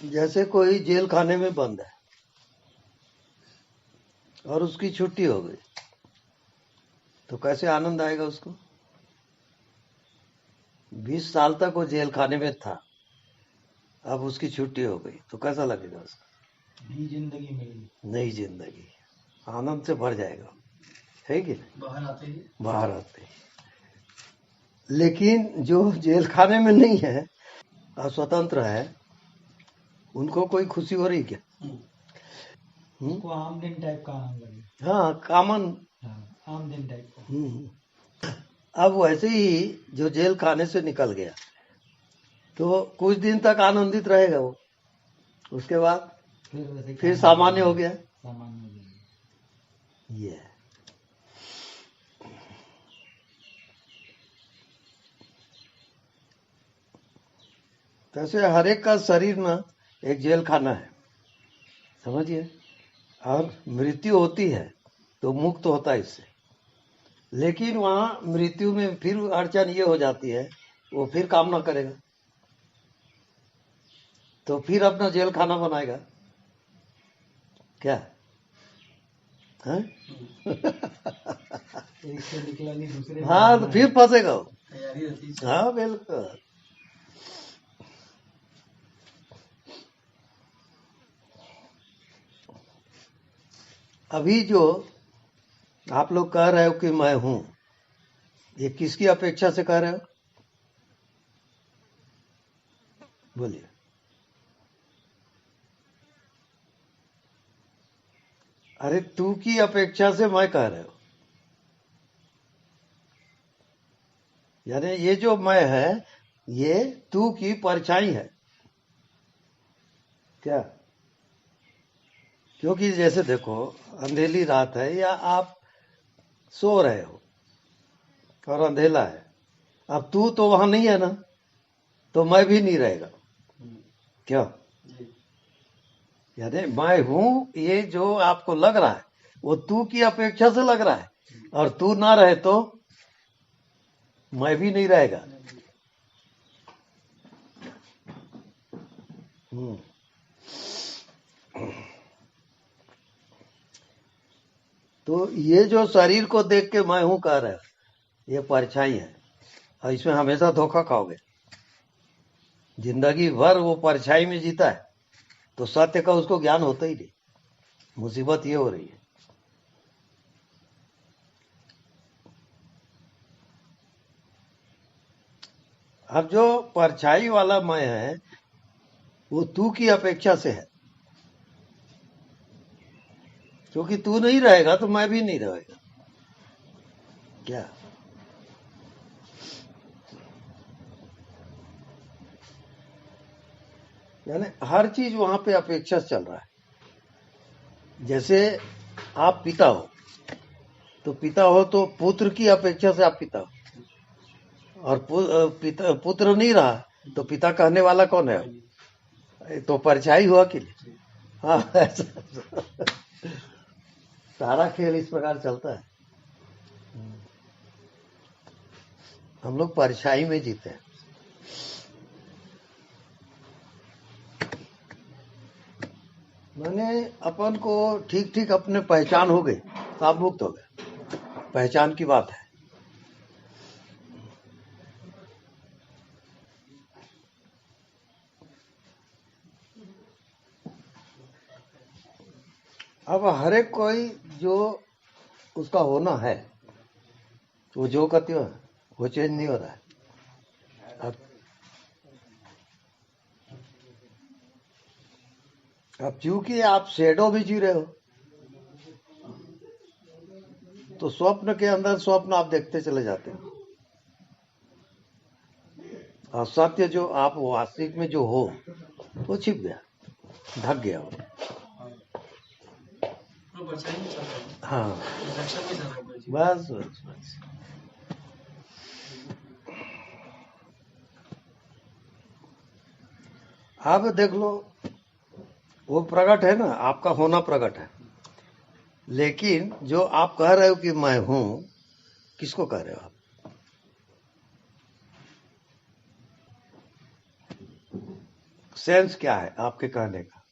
जैसे कोई जेल खाने में बंद है और उसकी छुट्टी हो गई, तो कैसे आनंद आएगा उसको? 20 साल तक वो जेल खाने में था, अब उसकी छुट्टी हो गई, तो कैसा लगेगा उसको? नई जिंदगी मिली। नई जिंदगी, आनंद से भर जाएगा, है कि नहीं? बाहर आते ही। लेकिन जो जेल खाने में नहीं है और स्वतंत्र है, उनको कोई खुशी हो रही क्या? उसको आम दिन टाइप का आनंद लगे। हाँ, कॉमन। हाँ, आम दिन टाइप का। अब वैसे ही जो जेल खाने से निकल गया, तो कुछ दिन तक आनंदित रहेगा वो, उसके बाद फिर सामान्य हो गया। सामान्य हो जाएगा। ये है। वैसे हर एक का शरीर ना एक जेल खाना है, समझिए। और मृत्यु होती है तो मुक्त होता है इससे, लेकिन वहां मृत्यु में फिर अड़चन ये हो जाती है, वो फिर काम ना करेगा, तो फिर अपना जेल खाना बनाएगा क्या है? एक से निकला नहीं दूसरे में हाँ, तो जाना फिर है। फंसेगा वो। तैयारी रहती है। हाँ, बिल्कुल। अभी जो आप लोग कह रहे हो कि मैं हूं, ये किसकी अपेक्षा से कह रहे हो? बोलिए। अरे तू की अपेक्षा से मैं कह रहे हो, यानी ये जो मैं है, ये तू की परछाई है क्या? क्योंकि जैसे देखो, अंधेरी रात है या आप सो रहे हो और अंधेला है, अब तू तो वहां नहीं है ना, तो मैं भी नहीं रहेगा क्या? यानी मैं हूं, ये जो आपको लग रहा है वो तू की अपेक्षा से लग रहा है, और तू ना रहे तो मैं भी नहीं रहेगा। तो ये जो शरीर को देख के मैं हूं कह रहे हो, ये परछाई है, और इसमें हमेशा धोखा खाओगे। जिंदगी भर वो परछाई में जीता है, तो सत्य का उसको ज्ञान होता ही नहीं। मुसीबत ये हो रही है। अब जो परछाई वाला मैं है, वो तू की अपेक्षा से है, क्योंकि तू नहीं रहेगा तो मैं भी नहीं रहेगा क्या? यानी हर चीज वहां पे अपेक्षा से चल रहा है। जैसे आप पिता हो, तो पिता हो तो पुत्र की अपेक्षा से आप पिता हो, और पुत्र नहीं रहा तो पिता कहने वाला कौन है? ये तो परछाई हुआ कि नहीं? हाँ, ऐसा सारा खेल इस प्रकार चलता है। हम लोग परछाई में जीते हैं। मैंने अपन को ठीक ठीक अपने पहचान हो गई, तो आप मुक्त हो गए। पहचान की बात है। अब हर एक कोई जो उसका होना है, वो जो कहते हो वो चेंज नहीं हो रहा है। अब चूंकि आप शेडो भी जी रहे हो, तो स्वप्न के अंदर स्वप्न आप देखते चले जाते हो, और सत्य जो आप वास्तविक में जो हो वो छिप गया, ढक गया वो। हाँ, बस बस बस। अब देख लो, वो प्रकट है ना, आपका होना प्रकट है, लेकिन जो आप कह रहे हो कि मैं हूं, किसको कह रहे हो आप? सेंस क्या है आपके कहने का?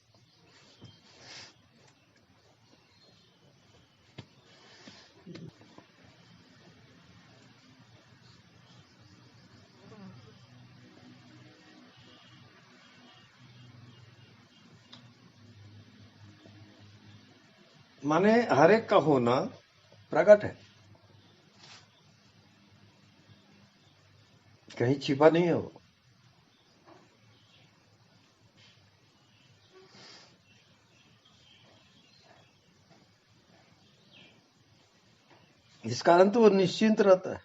माने हर एक का होना प्रकट है, कहीं छिपा नहीं है वो। इस कारण तो वो निश्चिंत रहता है।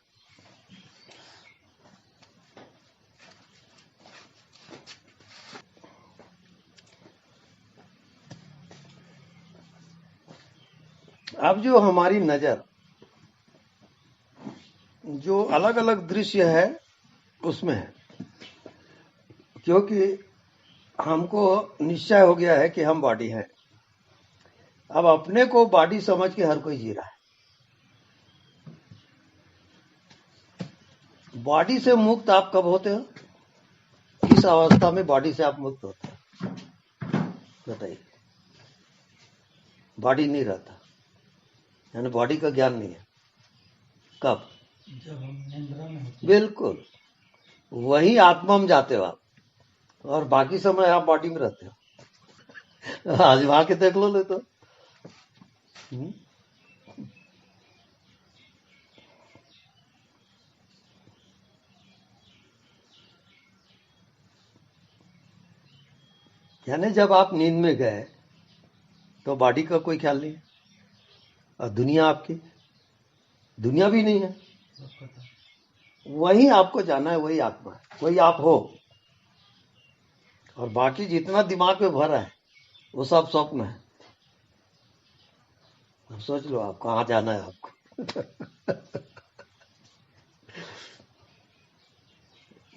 अब जो हमारी नजर जो अलग अलग दृश्य है उसमें है, क्योंकि हमको निश्चय हो गया है कि हम बॉडी हैं। अब अपने को बॉडी समझ के हर कोई जी रहा है। बॉडी से मुक्त आप कब होते हो? किस अवस्था में बॉडी से आप मुक्त होते हैं बताइए? बॉडी नहीं रहता, यानी बॉडी का ज्ञान नहीं है। कब? जब हम निंद्रा में होते हैं। बिल्कुल, वही आत्मा में जाते हो आप, और बाकी समय आप बॉडी में रहते हो। आजमा के देख लो ले तो। यानी जब आप नींद में गए तो बॉडी का कोई ख्याल नहीं है, और दुनिया आपकी दुनिया भी नहीं है। सब खत्म। वही आपको जाना है, वही आत्मा है, वही आप हो। और बाकी जितना दिमाग में भरा है वो सब स्वप्न है। अब सोच लो आप कहाँ जाना है आपको।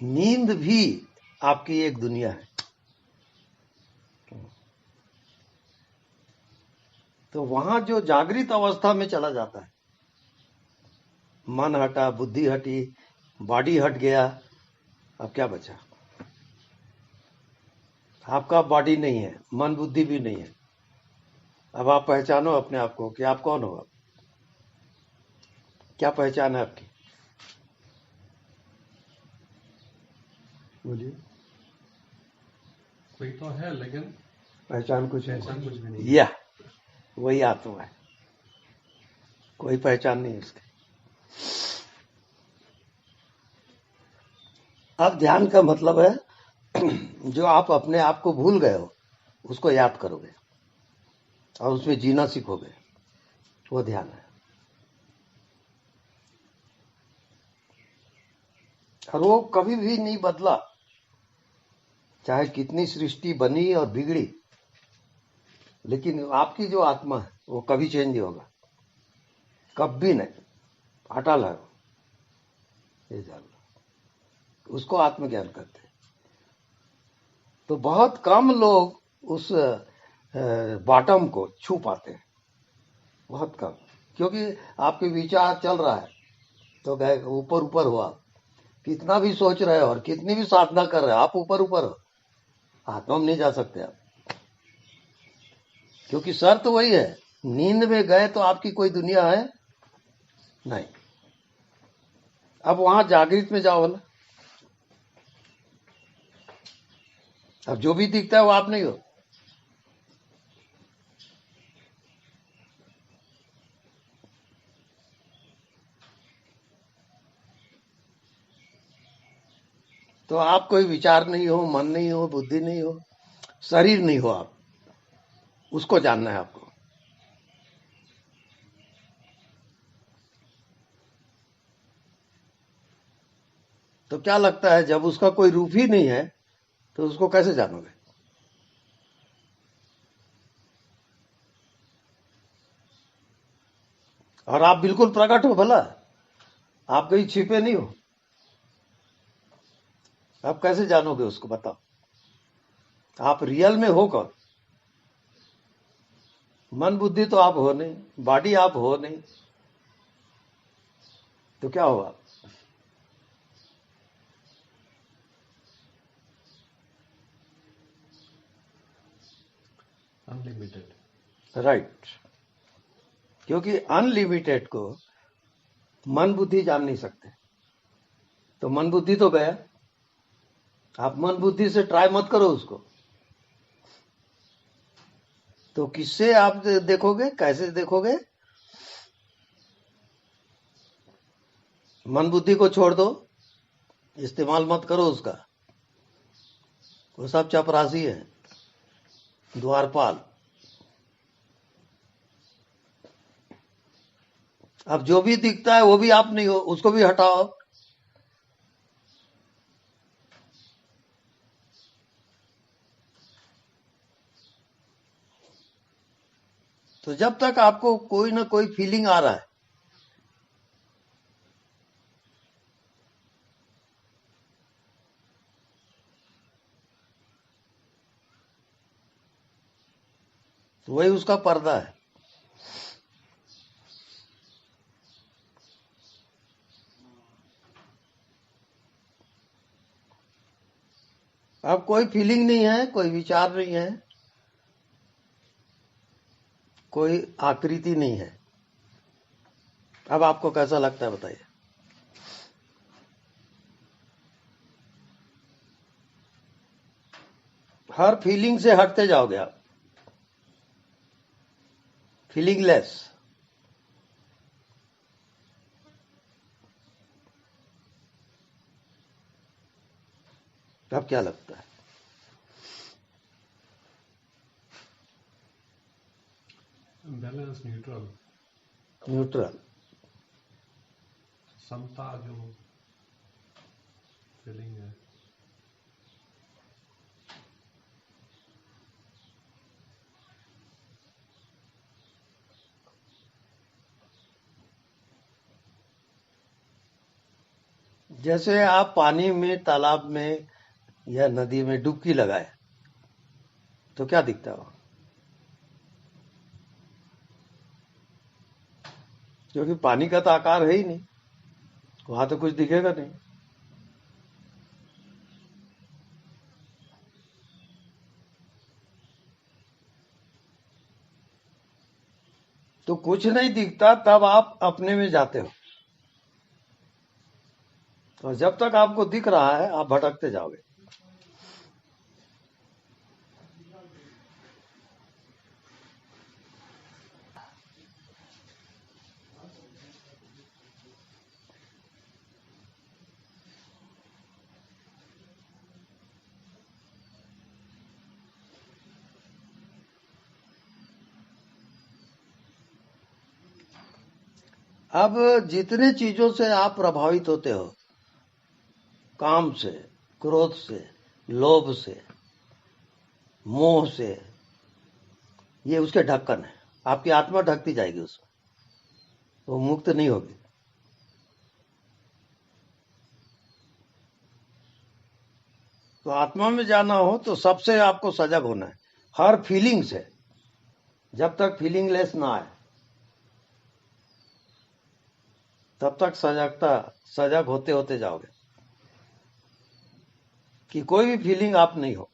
नींद भी आपकी एक दुनिया है। तो वहां जो जागृत अवस्था में चला जाता है, मन हटा, बुद्धि हटी, बॉडी हट गया, अब क्या बचा? आपका बॉडी नहीं है, मन बुद्धि भी नहीं है। अब आप पहचानो अपने आप को कि आप कौन हो। आप क्या पहचान है आपकी? बोलिए। कोई तो है लेकिन पहचान कुछ पहचान कुछ भी नहीं। या वही आत्मा है, कोई पहचान नहीं उसकी। अब ध्यान का मतलब है जो आप अपने आप को भूल गए हो उसको याद करोगे और उसमें जीना सीखोगे, वो ध्यान है। और वो कभी भी नहीं बदला, चाहे कितनी सृष्टि बनी और बिगड़ी, लेकिन आपकी जो आत्मा है वो कभी चेंज नहीं होगा, कभी नहीं, अटल है वो। ये जान लो, उसको आत्मज्ञान कहते हैं। तो बहुत कम लोग उस बॉटम को छू पाते हैं, बहुत कम, क्योंकि आपके विचार चल रहा है तो गए ऊपर ऊपर हो। आप कितना भी सोच रहे हो और कितनी भी साधना कर रहे हो, आप ऊपर ऊपर हो, आत्मा में नहीं जा सकते आप, क्योंकि शर्त वही है, नींद में गए तो आपकी कोई दुनिया है नहीं। अब वहां जागृत में जाओ ना, अब जो भी दिखता है वो आप नहीं हो। तो आप कोई विचार नहीं हो, मन नहीं हो, बुद्धि नहीं हो, शरीर नहीं हो, आप उसको जानना है आपको। तो क्या लगता है जब उसका कोई रूप ही नहीं है तो उसको कैसे जानोगे? और आप बिल्कुल प्रकट हो, भला आप कहीं छिपे नहीं हो, आप कैसे जानोगे उसको? बताओ, आप रियल में हो कौन? मन बुद्धि तो आप हो नहीं, बॉडी आप हो नहीं, तो क्या हो आप? अनलिमिटेड। राइट, क्योंकि अनलिमिटेड को मन बुद्धि जान नहीं सकते, तो मन बुद्धि तो गया। आप मन बुद्धि से ट्राई मत करो उसको। तो किससे आप देखोगे, कैसे देखोगे? मन बुद्धि को छोड़ दो, इस्तेमाल मत करो उसका। वो सब चपरासी है, द्वारपाल। अब जो भी दिखता है वो भी आप नहीं हो, उसको भी हटाओ। तो जब तक आपको कोई ना कोई फीलिंग आ रहा है, तो वही उसका पर्दा है। अब कोई फीलिंग नहीं है, कोई विचार नहीं है, कोई आकृति नहीं है। अब आपको कैसा लगता है बताइए? हर फीलिंग से हटते जाओगे आप, फीलिंगलेस। अब क्या लगता है? Balance, neutral, neutral. समता जो फीलिंग है। जैसे आप पानी में, तालाब में या नदी में डुबकी लगाए तो क्या दिखता है? क्योंकि पानी का तो आकार है ही नहीं, वहां तो कुछ दिखेगा नहीं। तो कुछ नहीं दिखता, तब आप अपने में जाते हो। और जब तक आपको दिख रहा है, आप भटकते जाओगे। अब जितने चीजों से आप प्रभावित होते हो, काम से, क्रोध से, लोभ से, मोह से, ये उसके ढक्कन है। आपकी आत्मा ढकती जाएगी उसमें, वो मुक्त नहीं होगी। तो आत्मा में जाना हो तो सबसे आपको सजग होना है, हर फीलिंग से। जब तक फीलिंगलेस ना आए तब तक सजग होते होते जाओगे कि कोई भी फीलिंग आप नहीं हो।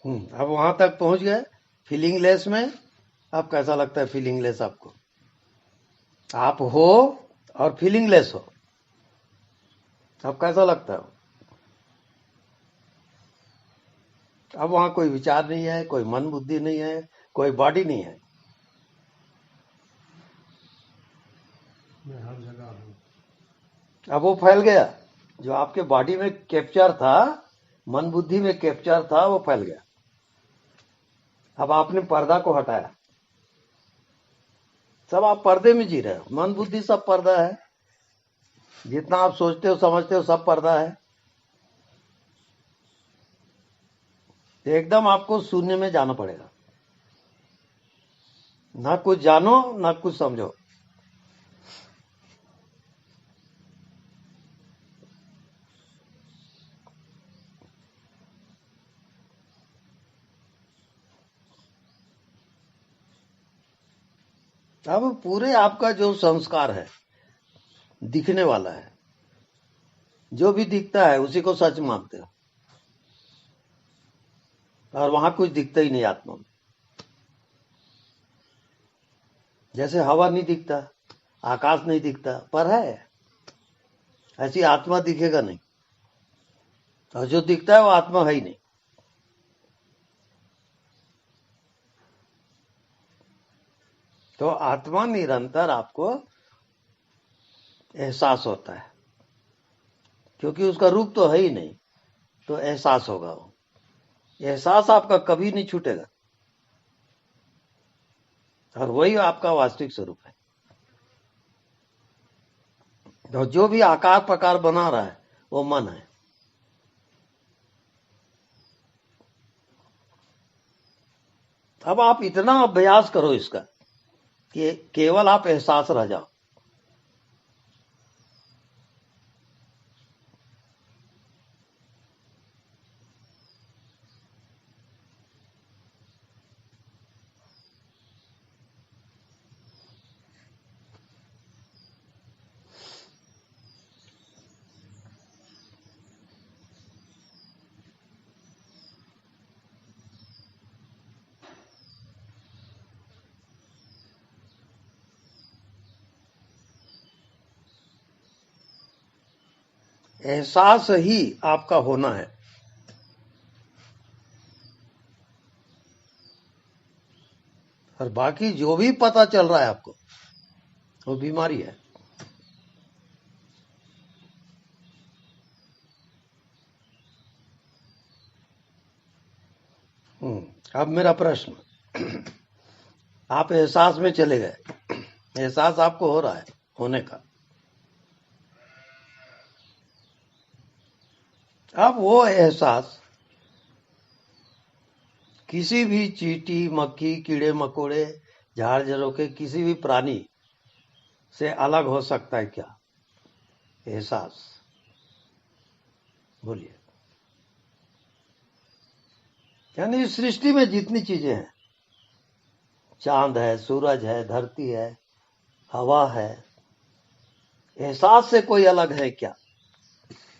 अब वहां तक पहुंच गए फीलिंगलेस में। अब कैसा लगता है फीलिंगलेस आपको? आप हो और फीलिंगलेस हो, अब कैसा लगता है? अब वहां कोई विचार नहीं है, कोई मन बुद्धि नहीं है, कोई बॉडी नहीं है। मैं हर जगह हूँ। अब वो फैल गया, जो आपके बॉडी में कैप्चर था, मन बुद्धि में कैप्चर था, वो फैल गया। अब आपने पर्दा को हटाया, सब आप पर्दे में जी रहे हो। मन बुद्धि सब पर्दा है, जितना आप सोचते हो समझते हो सब पर्दा है। तो एकदम आपको शून्य में जाना पड़ेगा, ना कुछ जानो ना कुछ समझो। अब पूरे आपका जो संस्कार है दिखने वाला है, जो भी दिखता है उसी को सच मानते हो, और वहां कुछ दिखता ही नहीं आत्मा में। जैसे हवा नहीं दिखता, आकाश नहीं दिखता, पर है, ऐसी आत्मा दिखेगा नहीं, और जो दिखता है वो आत्मा है ही नहीं। तो आत्मा निरंतर आपको एहसास होता है, क्योंकि उसका रूप तो है ही नहीं, तो एहसास होगा। वो एहसास आपका कभी नहीं छूटेगा, और वही आपका वास्तविक स्वरूप है। तो जो भी आकार प्रकार बना रहा है वो मन है। अब आप इतना अभ्यास करो इसका कि केवल आप एहसास रह जाओ। एहसास ही आपका होना है। और बाकी जो भी पता चल रहा है आपको, वो बीमारी है। अब मेरा प्रश्न, आप एहसास में चले गए, एहसास आपको हो रहा है होने का। अब वो एहसास किसी भी चींटी, मक्खी, कीड़े मकोड़े, झाड़ झरोके, किसी भी प्राणी से अलग हो सकता है क्या? एहसास, बोलिए। यानी इस सृष्टि में जितनी चीजें हैं, चांद है, सूरज है, धरती है, हवा है, एहसास से कोई अलग है क्या?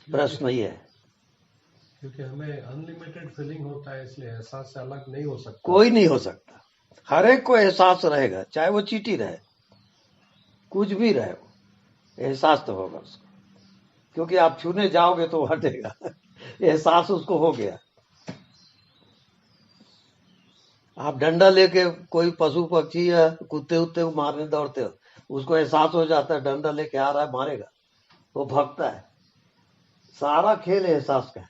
प्रश्न ये है। क्योंकि हमें अनलिमिटेड फीलिंग होता है, इसलिए एहसास से अलग नहीं हो सकता। कोई नहीं हो सकता, हर एक को एहसास रहेगा, चाहे वो चींटी रहे, कुछ भी रहे, वो एहसास तो होगा उसको, क्योंकि आप छूने जाओगे तो हटेगा। एहसास उसको हो गया। आप डंडा लेके कोई पशु पक्षी या कुत्ते उत्ते को मारने दौड़ते हो, उसको एहसास हो जाता है डंडा लेके आ रहा है, मारेगा, वो भागता है। सारा खेल एहसास का है।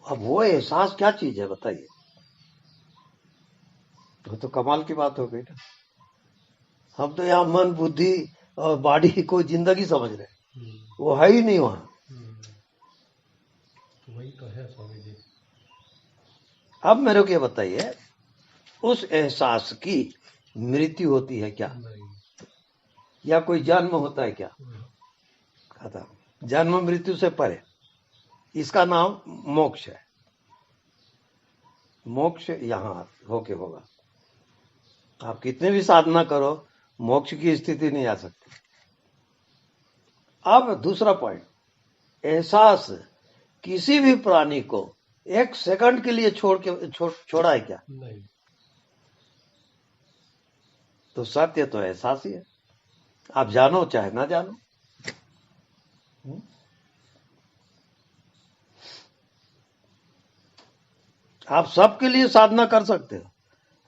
अब वो एहसास क्या चीज है बताइए? वो तो कमाल की बात हो गई ना। हम तो यहाँ मन, बुद्धि और बॉडी को जिंदगी समझ रहे हैं, वो है ही नहीं वहां। तो वही तो है स्वामी जी। अब मेरे को ये बताइए, उस एहसास की मृत्यु होती है क्या? नहीं। या कोई जन्म होता है क्या? खत्म। जन्म मृत्यु से परे, इसका नाम मोक्ष है। मोक्ष यहां होके होगा। आप कितने भी साधना करो, मोक्ष की स्थिति नहीं आ सकती। अब दूसरा पॉइंट, एहसास किसी भी प्राणी को एक सेकंड के लिए छोड़ा है क्या? नहीं। तो सत्य तो एहसास ही है, आप जानो चाहे ना जानो। आप सबके लिए साधना कर सकते हो,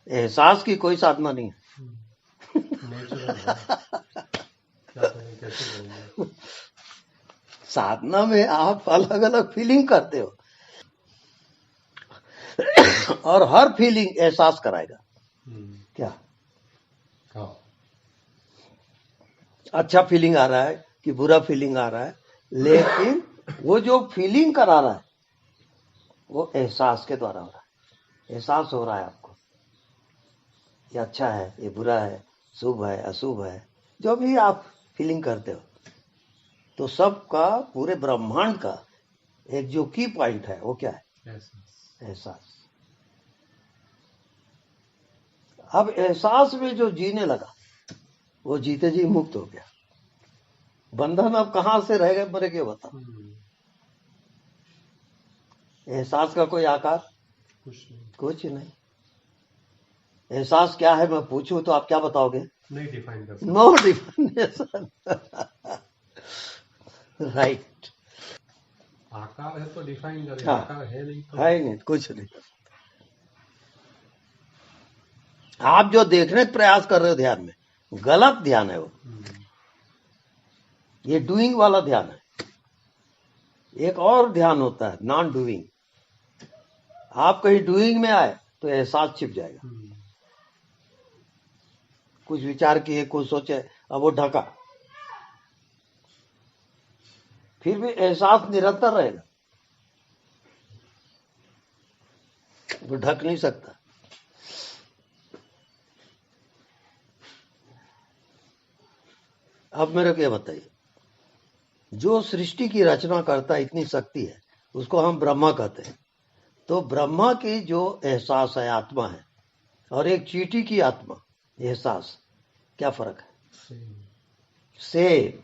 एहसास की कोई साधना नहीं है। नेचुरल है। क्या करें, कैसे करेंगे? साधना में आप अलग अलग फीलिंग करते हो, और हर फीलिंग एहसास कराएगा। क्या हाँ। अच्छा फीलिंग आ रहा है कि बुरा फीलिंग आ रहा है, लेकिन वो जो फीलिंग करा रहा है वो एहसास के द्वारा हो रहा है। एहसास हो रहा है आपको, ये अच्छा है, ये बुरा है, शुभ है, अशुभ है, जो भी आप फीलिंग करते हो। तो सबका, पूरे ब्रह्मांड का एक जो की पॉइंट है वो क्या है? एहसास। अब एहसास में जो जीने लगा, वो जीते जी मुक्त हो गया। बंधन अब कहां से रहेगा मेरे के बताओ। एहसास का कोई आकार कुछ नहीं। एहसास क्या है मैं पूछूं तो आप क्या बताओगे? नहीं डिफाइन कर सकते। No definition. राइट। आकार है तो डिफाइन करें, हाँ, आकार है नहीं तो है ही नहीं, कुछ नहीं। आप जो देखने का प्रयास कर रहे हो ध्यान में, गलत ध्यान है वो। ये डूइंग वाला ध्यान है। एक और ध्यान होता है नॉन डूइंग। आप कहीं डूइंग में आए तो एहसास छिप जाएगा। कुछ विचार किए, कुछ सोचे, अब वो ढका, फिर भी एहसास निरंतर रहेगा, वो ढक नहीं सकता। अब मेरे को ये बताइए, जो सृष्टि की रचना करता है, इतनी शक्ति है, उसको हम ब्रह्मा कहते हैं। तो ब्रह्मा की जो एहसास है, आत्मा है, और एक चींटी की आत्मा एहसास, क्या फर्क है? सेम।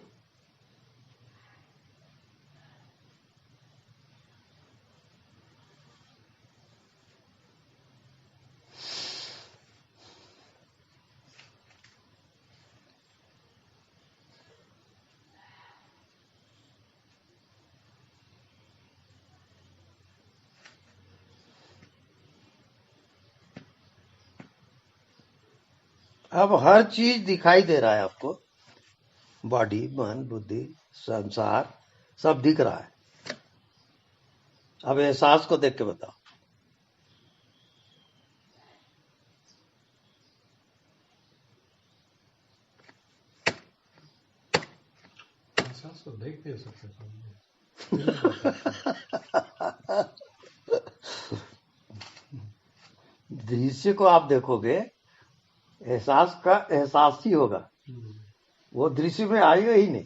अब हर चीज दिखाई दे रहा है आपको, बॉडी, मन, बुद्धि, संसार, सब दिख रहा है। अब एहसास को देख के बताओ। एहसास तो देख नहीं सकते सामने। दृश्य को आप देखोगे, एहसास का एहसास ही होगा, वो दृश्य में आएगा ही नहीं।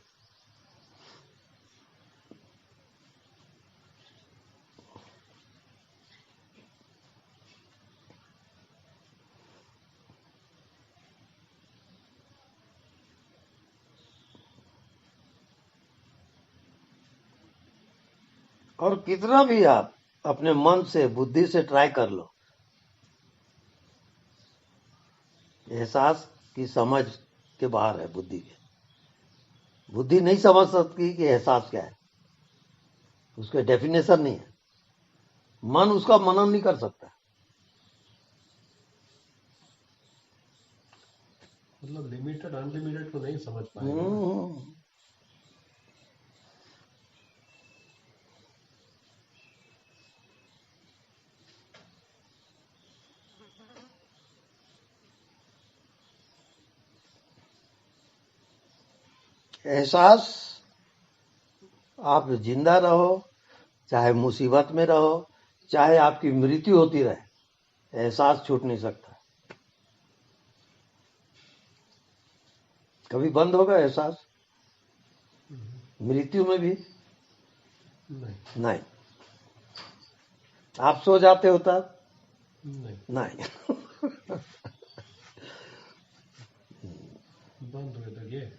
और कितना भी आप अपने मन से, बुद्धि से ट्राई कर लो, एहसास की समझ के बाहर है बुद्धि के। बुद्धि नहीं समझ सकती कि एहसास क्या है, उसके डेफिनेशन नहीं है। मन उसका मनन नहीं कर सकता। मतलब लिमिटेड अनलिमिटेड को नहीं समझ पाएगा। एहसास, आप जिंदा रहो, चाहे मुसीबत में रहो, चाहे आपकी मृत्यु होती रहे, एहसास छूट नहीं सकता। कभी बंद होगा एहसास? मृत्यु में भी नहीं। आप सो जाते हो तब नहीं। बंद हुए तो ये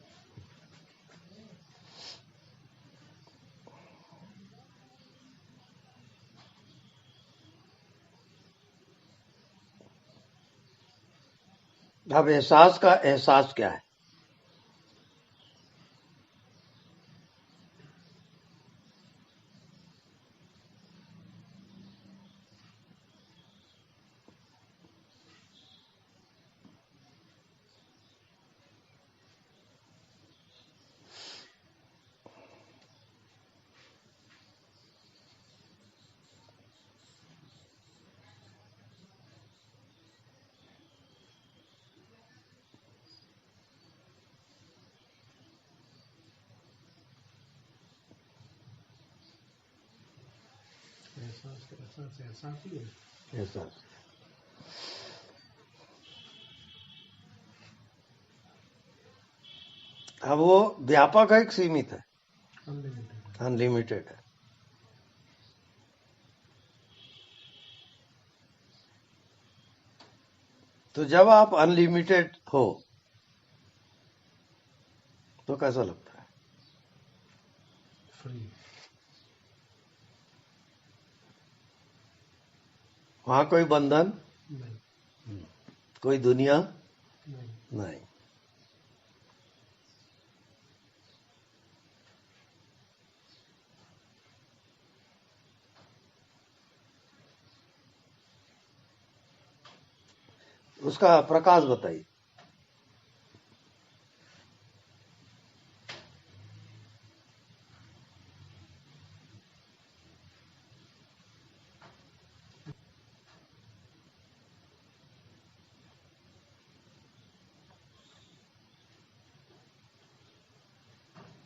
अब एहसास का एहसास क्या है? एहसास ही है। एहसास। अब वो व्यापक है कि सीमित है? अनलिमिटेड है। तो जब आप अनलिमिटेड हो, तो कैसा लगता है? फ्री। वहां कोई बंधन नहीं। कोई दुनिया नहीं। नहीं। उसका प्रकाश बताइए।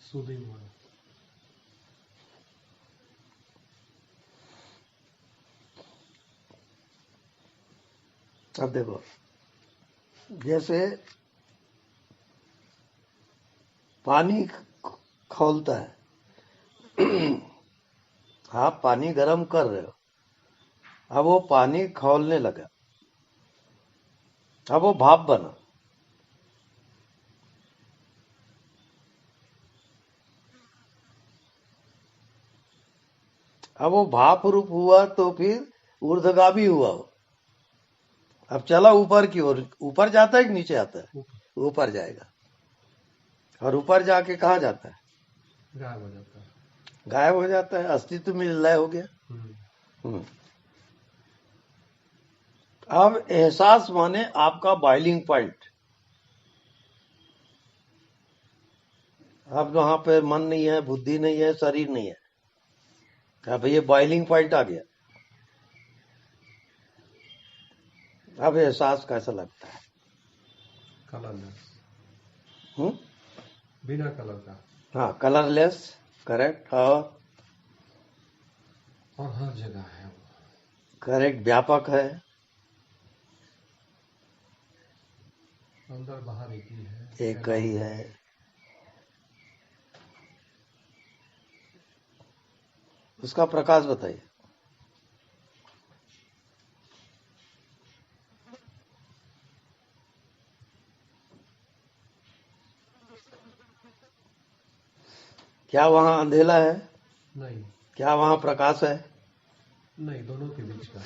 सूदिंग वाला। अब देखो, जैसे पानी खौलता है, आप पानी गर्म कर रहे हो, अब वो पानी खौलने लगा, अब वो भाप बना, अब वो भाप रूप हुआ तो फिर ऊर्ध्वगामी हुआ वो। अब चला ऊपर की ओर, ऊपर जाता है कि नीचे आता है? ऊपर जाएगा। और ऊपर जाके कहाँ जाता है? गायब हो जाता है। गायब हो जाता है, अस्तित्व में लय हो गया। अब एहसास माने आपका बॉइलिंग पॉइंट। अब वहां पे मन नहीं है, बुद्धि नहीं है, शरीर नहीं है, अब ये बॉइलिंग पॉइंट आ गया। अब एहसास कैसा लगता है? कलरलेस। बिना कलर का। हाँ, कलरलेस, करेक्ट। और हर जगह है वो। करेक्ट, व्यापक है। अंदर बाहर एक ही है। एक ही है। उसका प्रकाश बताइए। क्या वहां अंधेला है? नहीं। क्या वहां प्रकाश है? नहीं, दोनों के बीच का।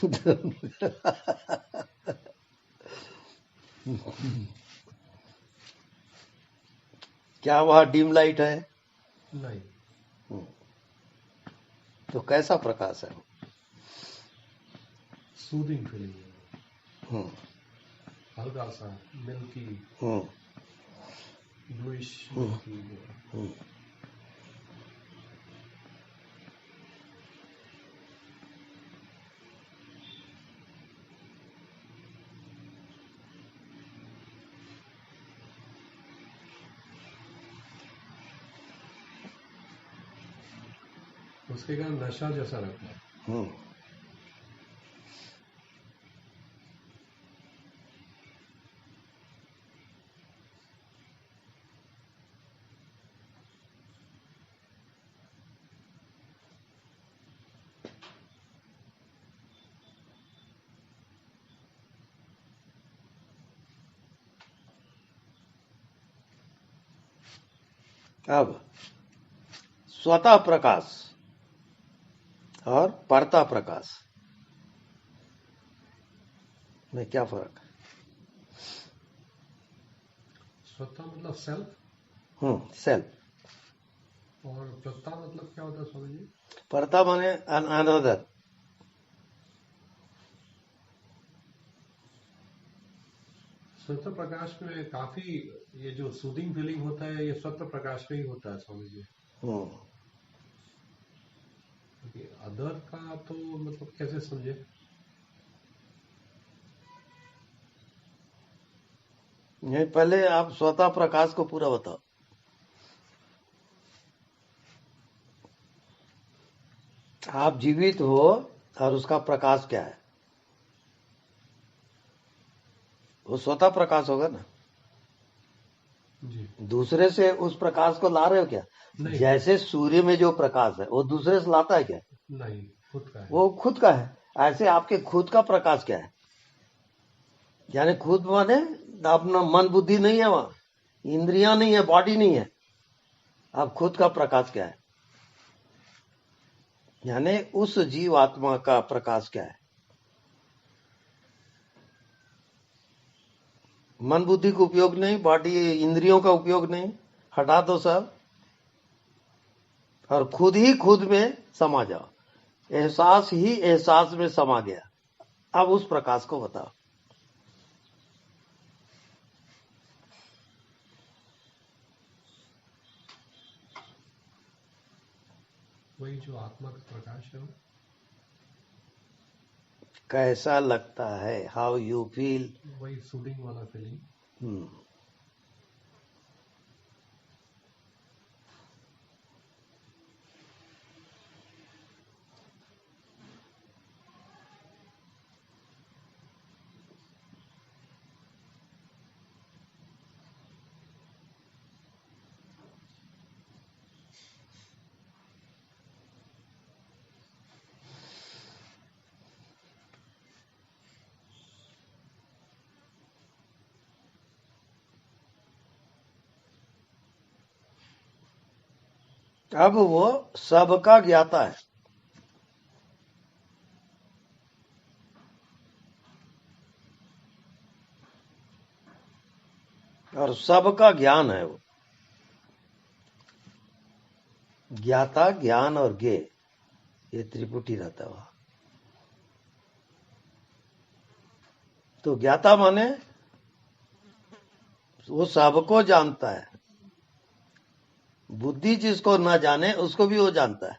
क्या वहां डिम लाइट है? नहीं। तो कैसा प्रकाश है? Soothing feeling. हल्का सा मिल्की, ब्लूइश मिल्की। उसके कारण नशा जैसा लगता है। अब स्वतः प्रकाश और परता प्रकाश में क्या फर्क है? स्वतः मतलब सेल्फ। सेल्फ। और प्रता मतलब क्या होता है स्वामी जी? परता माने अनदर। स्वतः प्रकाश में काफी ये जो सूदिंग फीलिंग होता है, ये स्वतः प्रकाश में ही होता है स्वामी जी। अदर का तो मतलब कैसे समझे? नहीं, पहले आप स्वतः प्रकाश को पूरा बताओ। आप जीवित हो और उसका प्रकाश क्या है? वो स्वतः प्रकाश होगा ना जी। दूसरे से उस प्रकाश को ला रहे हो क्या? नहीं। जैसे सूर्य में जो प्रकाश है वो दूसरे से लाता है क्या? नहीं, खुद का है। वो खुद का है। ऐसे आपके खुद का प्रकाश क्या है? यानी खुद माने अपना मन बुद्धि नहीं है, वहां इंद्रियां नहीं है, बॉडी नहीं है, अब खुद का प्रकाश क्या है, यानी उस जीवात्मा का प्रकाश क्या है। मन बुद्धि का उपयोग नहीं, बॉडी इंद्रियों का उपयोग नहीं, हटा दो सब और खुद ही खुद में समा जाओ। एहसास ही एहसास में समा गया। अब उस प्रकाश को बताओ। वही जो आत्मा का प्रकाश है वो। कैसा लगता है, हाउ यू फील। वही सूदिंग वाला फीलिंग। अब वो सबका ज्ञाता है और सबका ज्ञान है। वो ज्ञाता, ज्ञान और ज्ञे, ये त्रिपुटी रहता है वहां। तो ज्ञाता माने वो सबको जानता है। बुद्धि जिसको ना जाने उसको भी वो जानता है।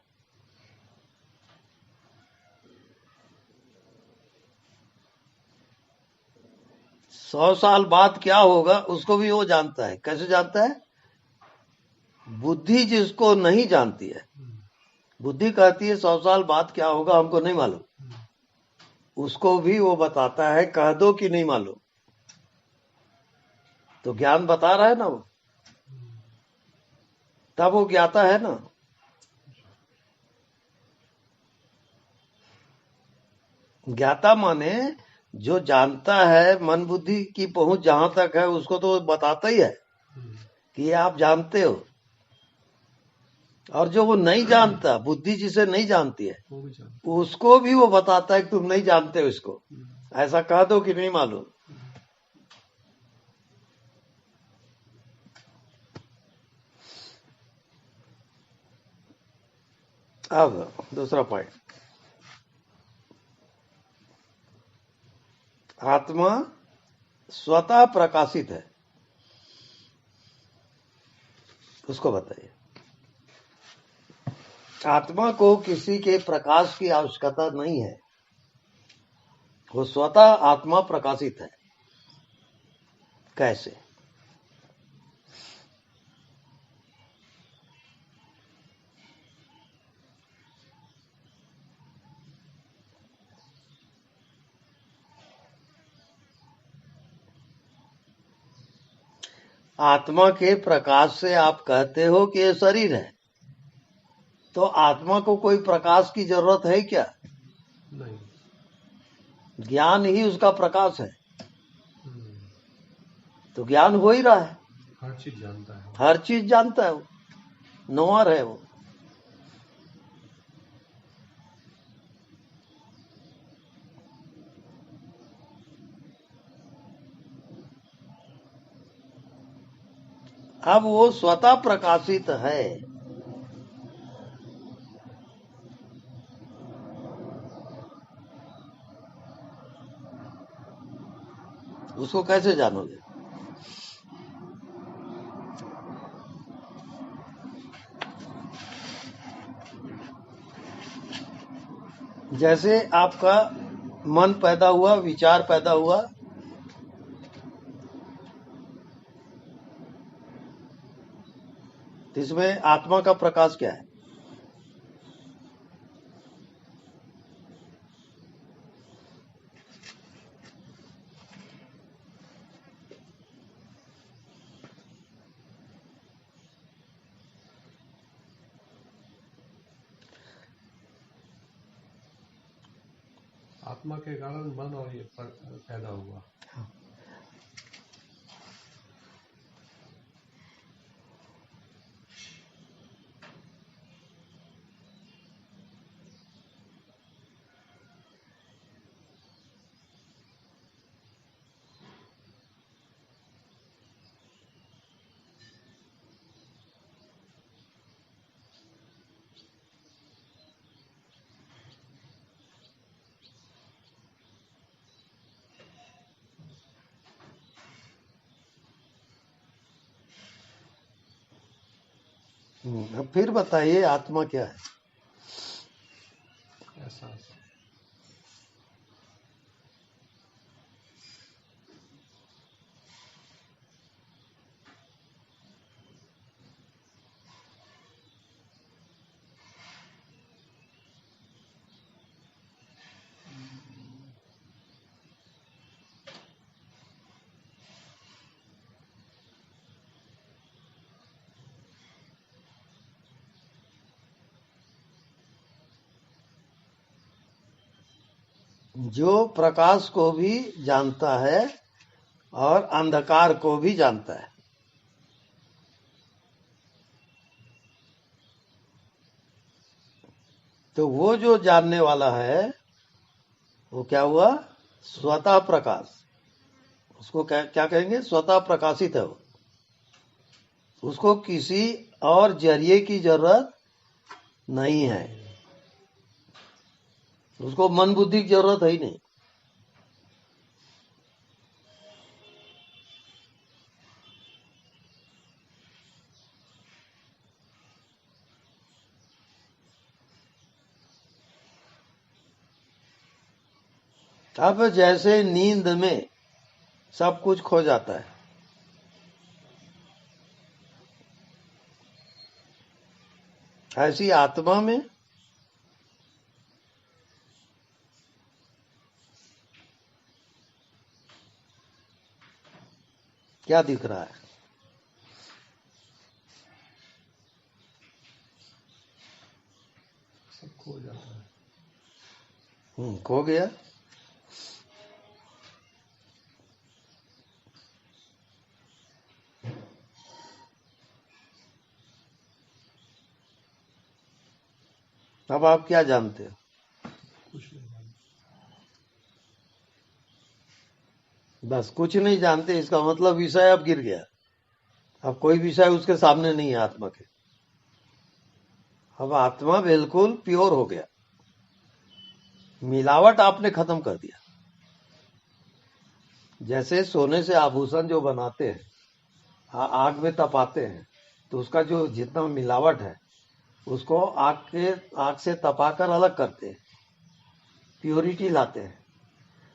सौ साल बाद क्या होगा उसको भी वो जानता है। कैसे जानता है? बुद्धि जिसको नहीं जानती है, बुद्धि कहती है 100 साल बाद क्या होगा हमको नहीं मालूम, उसको भी वो बताता है, कह दो कि नहीं मालूम। तो ज्ञान बता रहा है ना वो, तब वो ज्ञाता है ना। ज्ञाता माने जो जानता है, मन बुद्धि की पहुंच जहां तक है उसको तो बताता ही है कि ये आप जानते हो। और जो वो नहीं जानता, बुद्धि जिसे नहीं जानती है, वो भी जानता उसको भी वो बताता है कि तुम नहीं जानते हो इसको, ऐसा कह दो कि नहीं मालूम। अब दूसरा पॉइंट, आत्मा स्वतः प्रकाशित है, उसको बताइए। आत्मा को किसी के प्रकाश की आवश्यकता नहीं है, वो स्वतः आत्मा प्रकाशित है। कैसे? आत्मा के प्रकाश से आप कहते हो कि ये शरीर है, तो आत्मा को कोई प्रकाश की जरूरत है क्या? नहीं। ज्ञान ही उसका प्रकाश है। तो ज्ञान हो ही रहा है, हर चीज जानता है। हर चीज जानता है, वो नोअर है वो। अब वो स्वतः प्रकाशित है। उसको कैसे जानोगे? जैसे आपका मन पैदा हुआ, विचार पैदा हुआ, तो इसमें आत्मा का प्रकाश क्या है? आत्मा के कारण मन और ये पैदा हुआ। अब फिर बताइए आत्मा क्या है? एहसास। जो प्रकाश को भी जानता है और अंधकार को भी जानता है। तो वो जो जानने वाला है वो क्या हुआ? स्वतः प्रकाश। उसको क्या क्या कहेंगे? स्वतः प्रकाशित है वो। उसको किसी और जरिए की जरूरत नहीं है। उसको मन बुद्धि की जरूरत है ही नहीं। अब जैसे नींद में सब कुछ खो जाता है, ऐसी आत्मा में क्या दिख रहा है? सब खो जाता है। खो गया। अब आप क्या जानते हो? कुछ नहीं जानते। बस कुछ नहीं जानते, इसका मतलब विषय अब गिर गया। अब कोई विषय उसके सामने नहीं है आत्मा के। अब आत्मा बिल्कुल प्योर हो गया। मिलावट आपने खत्म कर दिया। जैसे सोने से आभूषण जो बनाते हैं, आग में तपाते हैं, तो उसका जो जितना मिलावट है उसको आग से तपाकर अलग करते हैं, प्योरिटी लाते हैं।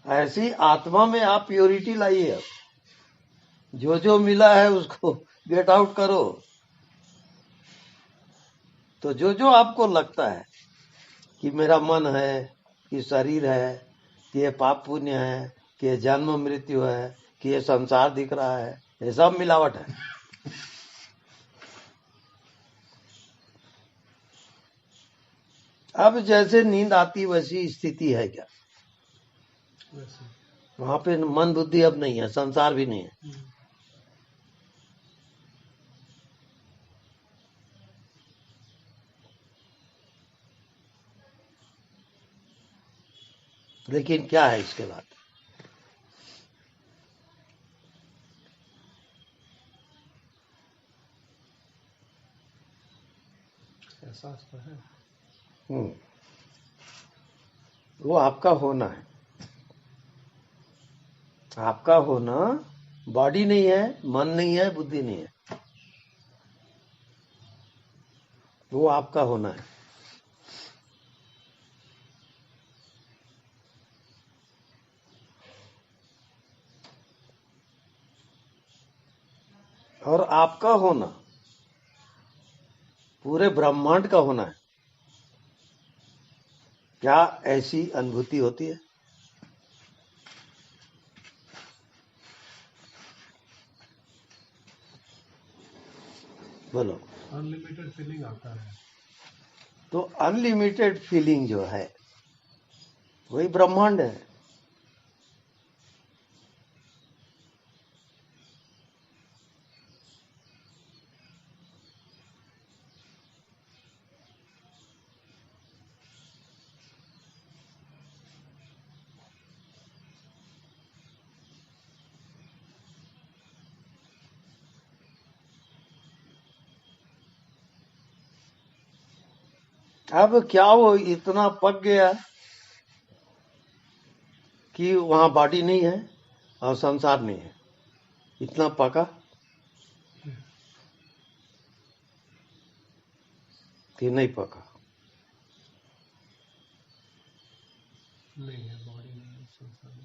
ऐसी आत्मा में आप प्योरिटी लाइए। अब जो जो मिला है उसको गेट आउट करो। तो जो जो आपको लगता है कि मेरा मन है, कि शरीर है, कि ये पाप पुण्य है, कि ये जन्म मृत्यु है, कि ये संसार दिख रहा है, ये सब मिलावट है। अब जैसे नींद आती वैसी स्थिति है क्या? वैसे वहां पे मन बुद्धि अब नहीं है, संसार भी नहीं है। लेकिन क्या है इसके बाद? एहसास तो है। वो आपका होना है। आपका होना बॉडी नहीं है, मन नहीं है, बुद्धि नहीं है। वो आपका होना है। और आपका होना पूरे ब्रह्मांड का होना है। क्या ऐसी अनुभूति होती है? बोलो। अनलिमिटेड फीलिंग आता है। तो अनलिमिटेड फीलिंग जो है वही ब्रह्मांड है। अब क्या वो इतना पक गया कि वहां बॉडी नहीं है और संसार नहीं है? इतना पका? कि नहीं पका? नहीं है, बॉडी में संसार में।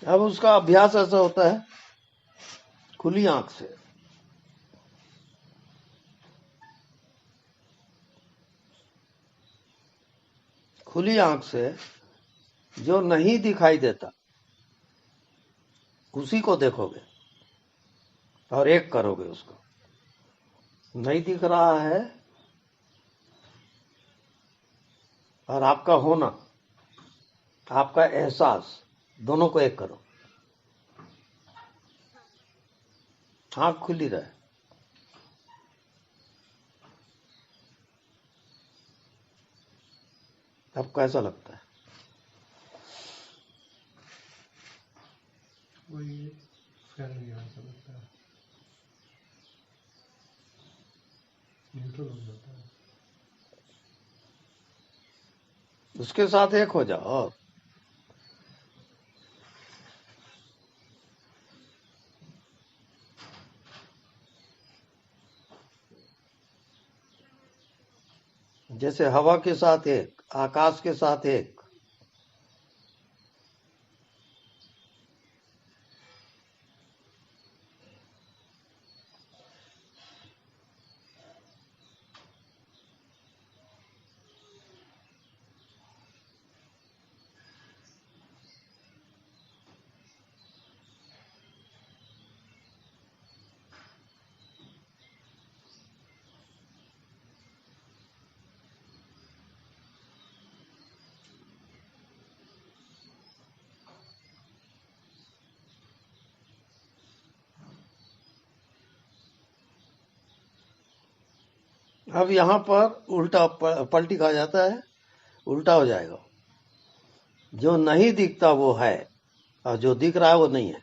अब उसका अभ्यास ऐसा होता है खुली आंख से। खुली आंख से जो नहीं दिखाई देता उसी को देखोगे और एक करोगे उसको। नहीं दिख रहा है और आपका होना, आपका एहसास, दोनों को एक करो। आंख खुली रहे। अब कैसा लगता है? वही फैल गया ऐसा लगता है, न्यूट्रल हो जाता है। उसके साथ एक हो जाओ। और जैसे हवा के साथ एक, आकाश के साथ एक। अब यहां पर उल्टा पलटी खा जाता है, उल्टा हो जाएगा। जो नहीं दिखता वो है और जो दिख रहा है वो नहीं है।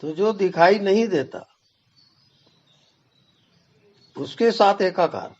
तो जो दिखाई नहीं देता उसके साथ एकाकार।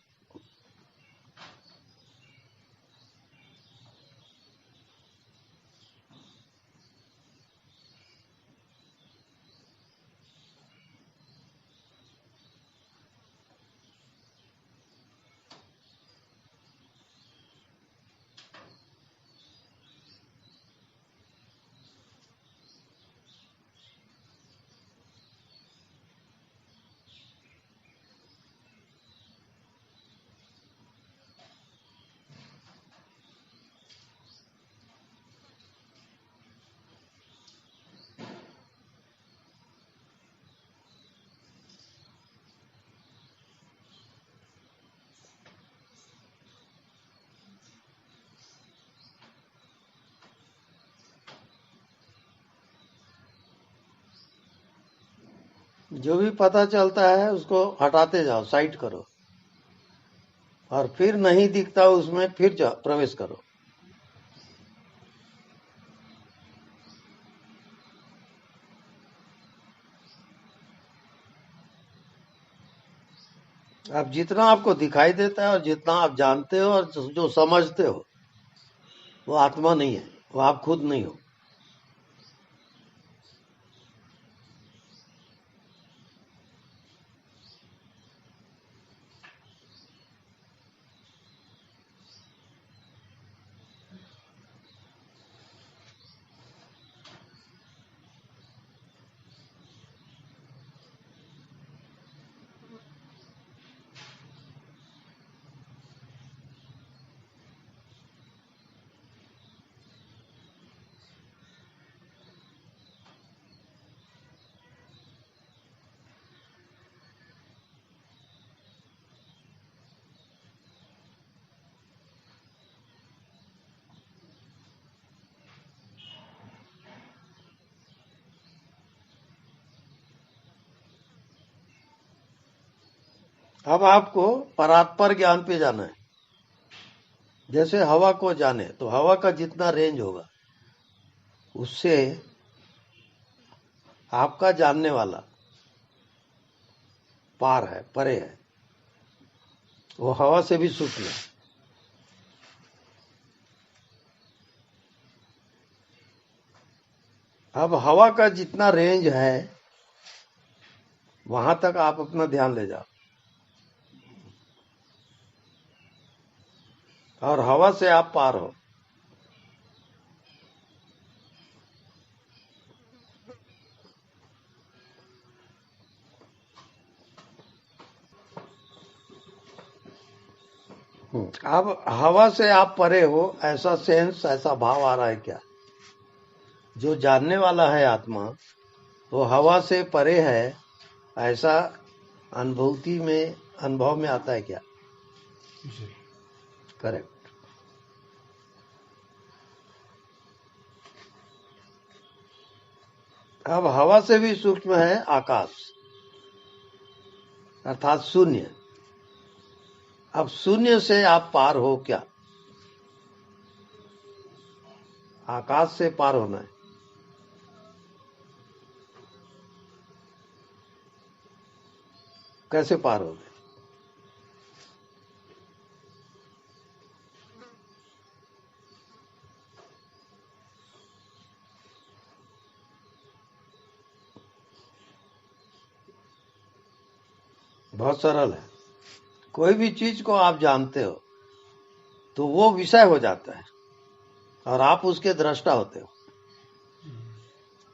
जो भी पता चलता है उसको हटाते जाओ, साइड करो, और फिर नहीं दिखता उसमें फिर जाओ, प्रवेश करो। अब जितना आपको दिखाई देता है और जितना आप जानते हो और जो समझते हो वो आत्मा नहीं है, वो आप खुद नहीं हो। अब आपको परात्पर ज्ञान पे जाना है। जैसे हवा को जाने, तो हवा का जितना रेंज होगा उससे आपका जानने वाला पार है, परे है, वो हवा से भी सूक्ष्म है। अब हवा का जितना रेंज है वहां तक आप अपना ध्यान ले जाओ, और हवा से आप पार हो। अब हवा से आप परे हो, ऐसा सेंस, ऐसा भाव आ रहा है क्या? जो जानने वाला है आत्मा, वो हवा से परे है, ऐसा अनुभूति में, अनुभव में आता है क्या? जी। करेक्ट। अब हवा से भी सूक्ष्म है आकाश, अर्थात शून्य। अब शून्य से आप पार हो क्या? आकाश से पार होना है। कैसे पार होगे? बहुत सरल है। कोई भी चीज को आप जानते हो तो वो विषय हो जाता है और आप उसके दृष्टा होते हो।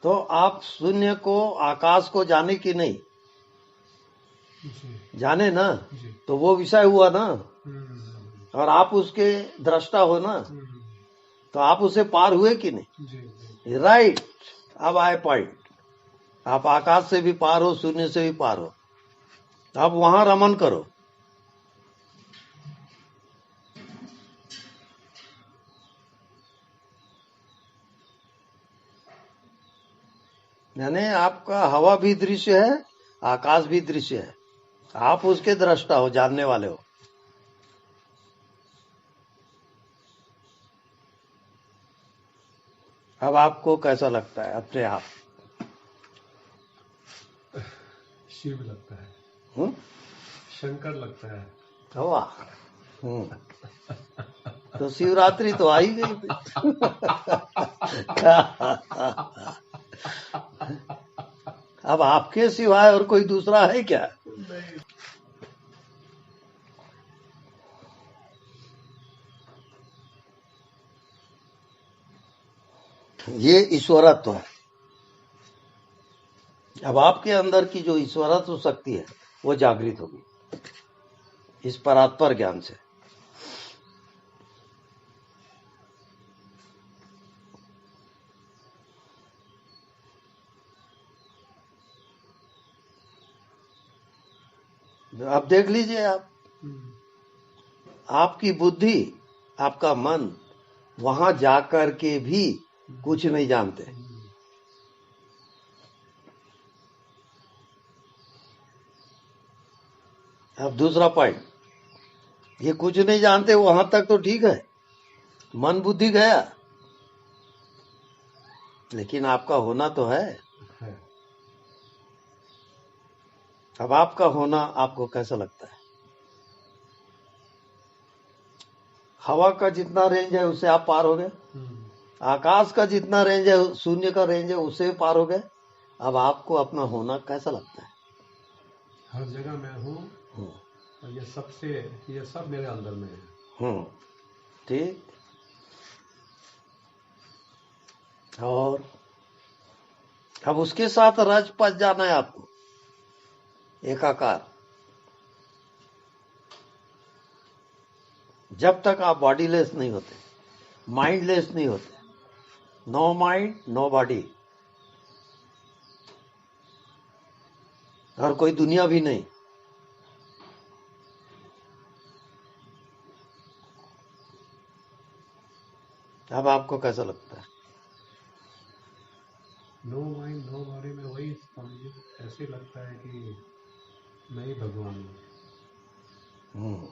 तो आप शून्य को, आकाश को जाने की नहीं, जी। जाने ना, जी। तो वो विषय हुआ ना, हम्म। और आप उसके दृष्टा हो ना, तो आप उसे पार हुए कि नहीं? जी। जी। राइट। अब आए पॉइंट। आप आकाश से भी पार हो, शून्य से भी पार हो। अब वहां रमन करो। यानी आपका हवा भी दृश्य है, आकाश भी दृश्य है, आप उसके दृष्टा हो, जानने वाले हो। अब आपको कैसा लगता है अपने आप? शिव लगता है, हम्म? शंकर लगता है। वाह। तो शिवरात्रि तो आ ही गई फिर। अब आपके सिवाय और कोई दूसरा है क्या? नहीं। ये ईश्वरत्व है। अब आपके अंदर की जो ईश्वरत्व शक्ति है वो जागृत होगी इस परात्पर ज्ञान से। अब देख लीजिए, आप, आपकी बुद्धि, आपका मन वहां जाकर के भी कुछ नहीं जानते। अब दूसरा पॉइंट, ये कुछ नहीं जानते, वहां तक तो ठीक है, मन बुद्धि गया, लेकिन आपका होना तो है। अब आपका होना आपको कैसा लगता है? हवा का जितना रेंज है उससे आप पार हो गए, आकाश का जितना रेंज है, शून्य का रेंज है, उससे पार हो गए। अब आपको अपना होना कैसा लगता है? हर जगह मैं हूँ, और ये सब मेरे अंदर में है। ठीक। और अब उसके साथ रच पच जाना है आपको, एकाकार। जब तक आप बॉडीलेस नहीं होते, माइंडलेस नहीं होते, नो माइंड नो बॉडी, और कोई दुनिया भी नहीं। अब आपको कैसा लगता है? नो माइंड नो बॉडी में वही समझिए, ऐसे लगता है कि मैं ही भगवान हूँ।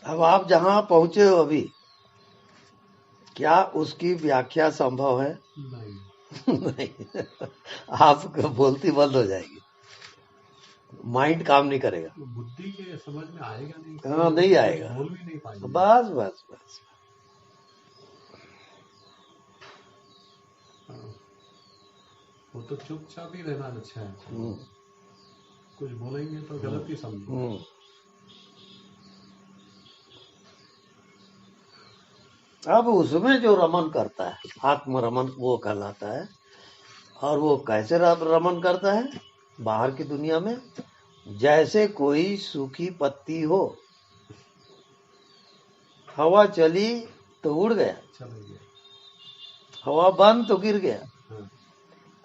अब आप जहां पहुंचे हो अभी, क्या उसकी व्याख्या संभव है? नहीं, नहीं। आप बोलती बंद हो जाएगी, माइंड काम नहीं करेगा। तो बुद्धि के समझ में आएगा नहीं, हाँ, नहीं आएगा। बोल भी नहीं पाएंगे। बस बस बस। हाँ, वो तो चुपचाप ही रहना अच्छा है। हम्म, कुछ बोलेंगे तो गलत ही समझेंगे। हम्म। अब उसमें जो रमन करता है, आत्म रमन वो कहलाता है। और वो कैसे रमन करता है? बाहर की दुनिया में जैसे कोई सूखी पत्ती हो, हवा चली तो उड़ गया, चलेंगे। हवा बंद तो गिर गया। हाँ,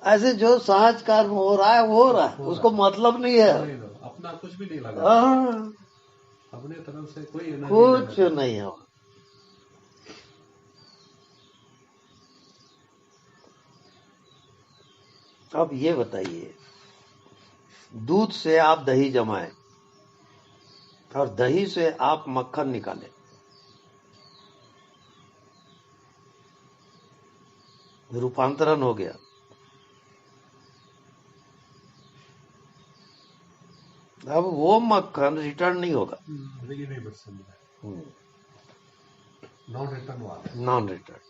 ऐसे जो सहज कर्म हो रहा है वो हो रहा है, हो उसको रहा मतलब नहीं है। नहीं, नहीं, अपना कुछ भी नहीं लगा, हाँ, अपने तरफ से कोई एनर्जी नहीं कुछ लगा। नहीं है। अब ये बताइए, दूध से आप दही जमाएं और दही से आप मक्खन निकालें, रूपांतरण हो गया। अब वो मक्खन रिटर्न नहीं होगा, रिवर्सिबल है, नॉन रिटर्न वाला है। Non return.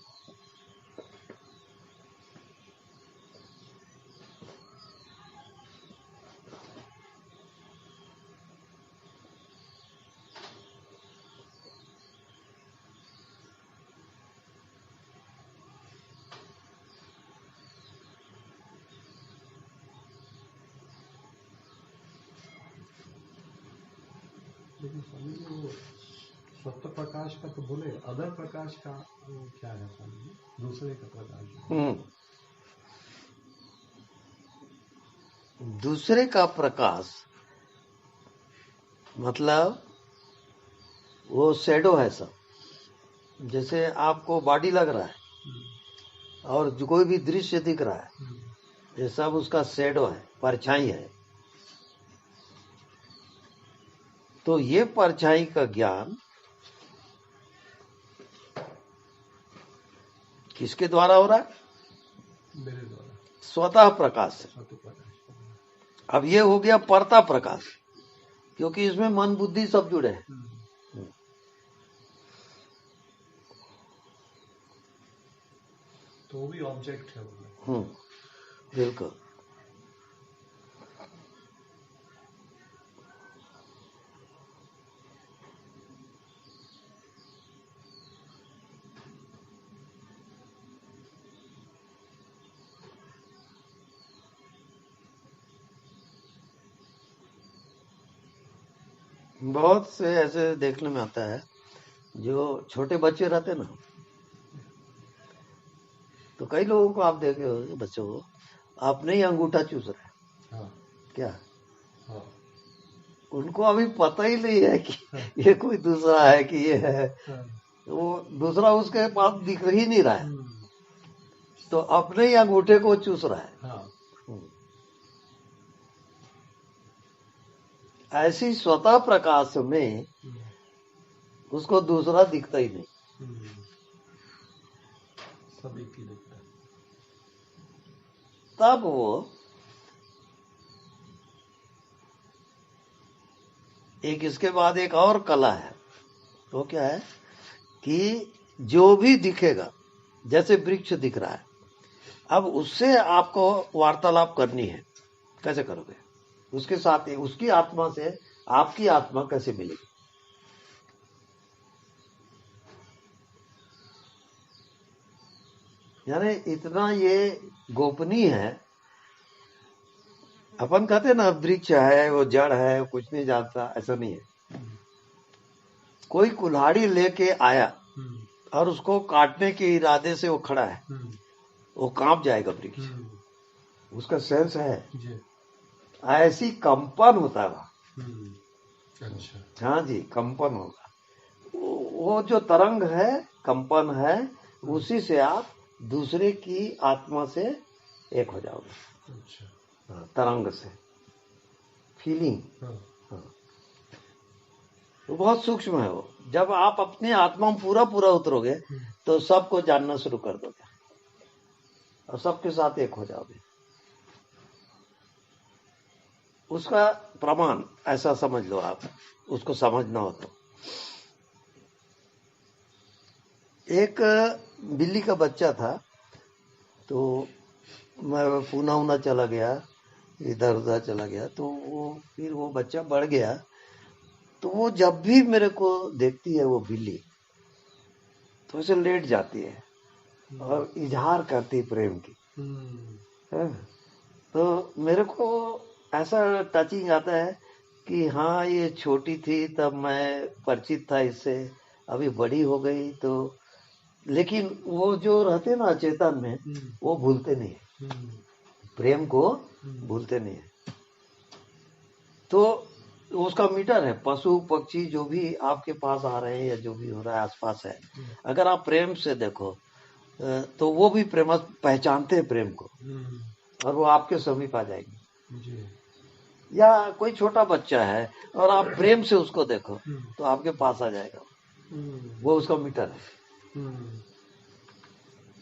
लेकिन स्वामी जी वो सत्य प्रकाश का तो बोले, अदर प्रकाश का वो क्या है स्वामी जी? दूसरे का प्रकाश। दूसरे का प्रकाश मतलब वो शैडो है सब। जैसे आपको बॉडी लग रहा है और जो कोई भी दृश्य दिख रहा है, ये सब उसका शैडो है, परछाई है। तो ये परछाई का ज्ञान किसके द्वारा हो रहा है? मेरे द्वारा, स्वतः प्रकाश से। सत्य प्रकाश। अब ये हो गया परता प्रकाश, क्योंकि इसमें मन बुद्धि सब जुड़े हैं। तो वो भी ऑब्जेक्ट है। बिल्कुल। बहुत से ऐसे देखने में आता है, जो छोटे बच्चे रहते ना, तो कई लोगों को आप देखे हो, बच्चों को अपने ही अंगूठा चूस रहे हैं। हाँ, क्या? हाँ, उनको अभी पता ही नहीं है कि ये कोई दूसरा है कि ये है। हाँ, वो दूसरा उसके पास दिख ही नहीं रहा है, तो अपने ही अंगूठे को चूस रहा है। हाँ, ऐसी स्वतः प्रकाश में उसको दूसरा दिखता ही नहीं। सब एक ही दिखता है। तब वो एक इसके बाद एक और कला है। वो क्या है कि जो भी दिखेगा, जैसे वृक्ष दिख रहा है, अब उससे आपको वार्तालाप करनी है। कैसे करोगे? उसके साथ उसकी आत्मा से आपकी आत्मा कैसे मिलेगी? यानी इतना ये गोपनीय है। अपन कहते ना वृक्ष है, वो जड़ है, वो कुछ नहीं जानता, ऐसा नहीं है। कोई कुल्हाड़ी लेके आया और उसको काटने के इरादे से वो खड़ा है, वो कांप जाएगा वृक्ष, उसका सेंस है। ऐसी कंपन होता है वहां। अच्छा, हाँ जी, कंपन होगा। वो जो तरंग है, कंपन है, उसी से आप दूसरे की आत्मा से एक हो जाओगे। अच्छा, तरंग से, फीलिंग। हाँ, हाँ। वो बहुत सूक्ष्म है। वो जब आप अपनी आत्मा में पूरा पूरा उतरोगे तो सबको जानना शुरू कर दोगे और सबके साथ एक हो जाओगे। उसका प्रमाण ऐसा समझ लो आप, उसको समझना हो तो। एक बिल्ली का बच्चा था, तो मैं पूना उना चला गया, इधर उधर चला गया, तो फिर वो बच्चा बढ़ गया। तो वो जब भी मेरे को देखती है वो बिल्ली, तो उसे लेट जाती है और इजहार करती प्रेम की। है? तो मेरे को ऐसा टचिंग आता है कि हाँ, ये छोटी थी तब मैं परिचित था इससे, अभी बड़ी हो गई तो, लेकिन वो जो रहते ना चेतन में, वो भूलते नहीं, प्रेम को भूलते नहीं है। तो उसका मीटर है, पशु पक्षी जो भी आपके पास आ रहे हैं या जो भी हो रहा है आसपास है, अगर आप प्रेम से देखो तो वो भी प्रेम पहचानते हैं प्रेम को, और वो आपके समीप आ जाएंगे। या कोई छोटा बच्चा है और आप प्रेम से उसको देखो तो आपके पास आ जाएगा, वो उसका मीटर है।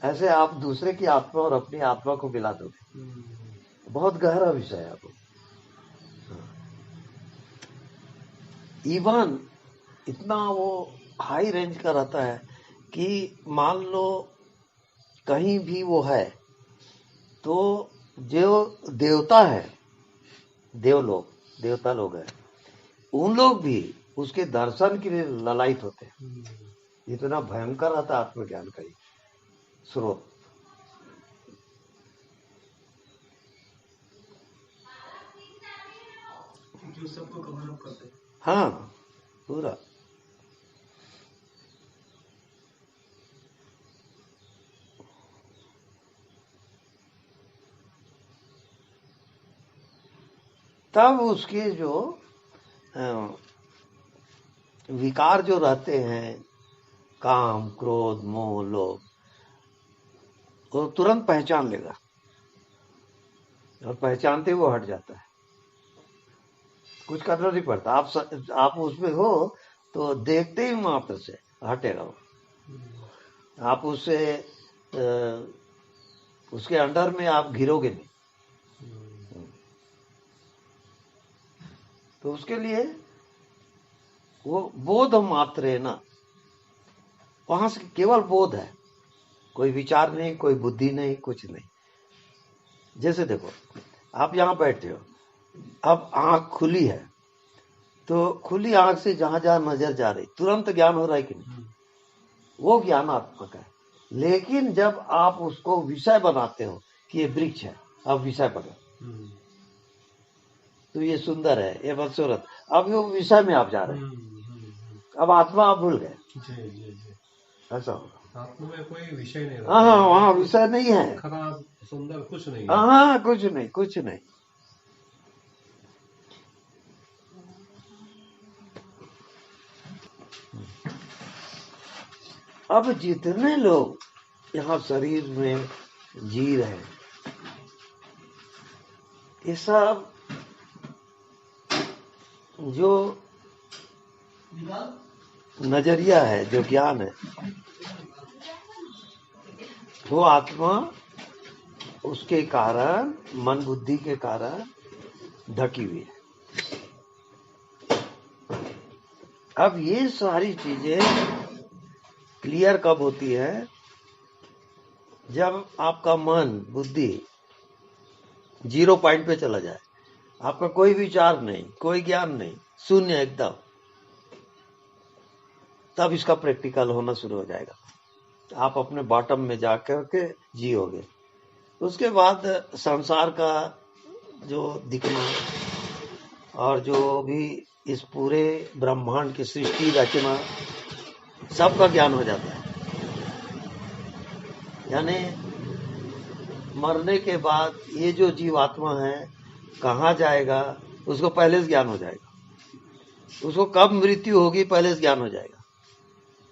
ऐसे आप दूसरे की आत्मा और अपनी आत्मा को मिला दोगे। बहुत गहरा विषय है। आपको ईमान इतना वो हाई रेंज का रहता है कि मान लो कहीं भी वो है तो जो देवता है, देवता लोग हैं, उन लोग भी उसके दर्शन के लिए ललायित होते हैं। इतना भयंकर रहता है आत्मज्ञान का स्रोत। जो सबको कवर अप करते हैं। हाँ, पूरा। तब उसके जो विकार जो रहते हैं, काम क्रोध मोह लोभ, वो तुरंत पहचान लेगा और पहचानते वो हट जाता है। कुछ करना नहीं पड़ता, आप उसमें हो तो देखते ही मात्र से हटेगा वो। आप उससे उसके अंडर में आप घिरोगे नहीं। तो उसके लिए वो बोध मात्र है ना, वहां से केवल बोध है, कोई विचार नहीं, कोई बुद्धि नहीं, कुछ नहीं। जैसे देखो, आप यहां बैठे हो, अब आंख खुली है तो खुली आंख से जहां जहां नजर जा रही तुरंत ज्ञान हो रहा है कि नहीं? वो ज्ञानात्मक है। लेकिन जब आप उसको विषय बनाते हो कि ये वृक्ष है, अब विषय पकड़ो, तो ये सुंदर है, ये बदसूरत, अब वो विषय में आप जा रहे हैं, अब आत्मा आप भूल गए। ऐसा होगा। आत्मा में कोई विषय नहीं हाँ हाँ, वहाँ विषय नहीं है, खराब सुंदर कुछ नहीं है। हाँ, कुछ नहीं, कुछ नहीं। अब जितने लोग यहाँ शरीर में जी रहे हैं, ये सब जो नजरिया है, जो ज्ञान है, वो आत्मा उसके कारण, मन बुद्धि के कारण ढकी हुई है। अब ये सारी चीजें क्लियर कब होती है? जब आपका मन बुद्धि 0 पॉइंट पे चला जाए, आपका कोई विचार नहीं, कोई ज्ञान नहीं, शून्य एकदम, तब इसका प्रैक्टिकल होना शुरू हो जाएगा। आप अपने बॉटम में जाकर के जियोगे। उसके बाद संसार का जो दिखना और जो भी इस पूरे ब्रह्मांड की सृष्टि रचना, सबका ज्ञान हो जाता है। यानी मरने के बाद ये जो जीवात्मा है कहाँ जाएगा, उसको पहले से ज्ञान हो जाएगा। उसको कब मृत्यु होगी पहले से ज्ञान हो जाएगा।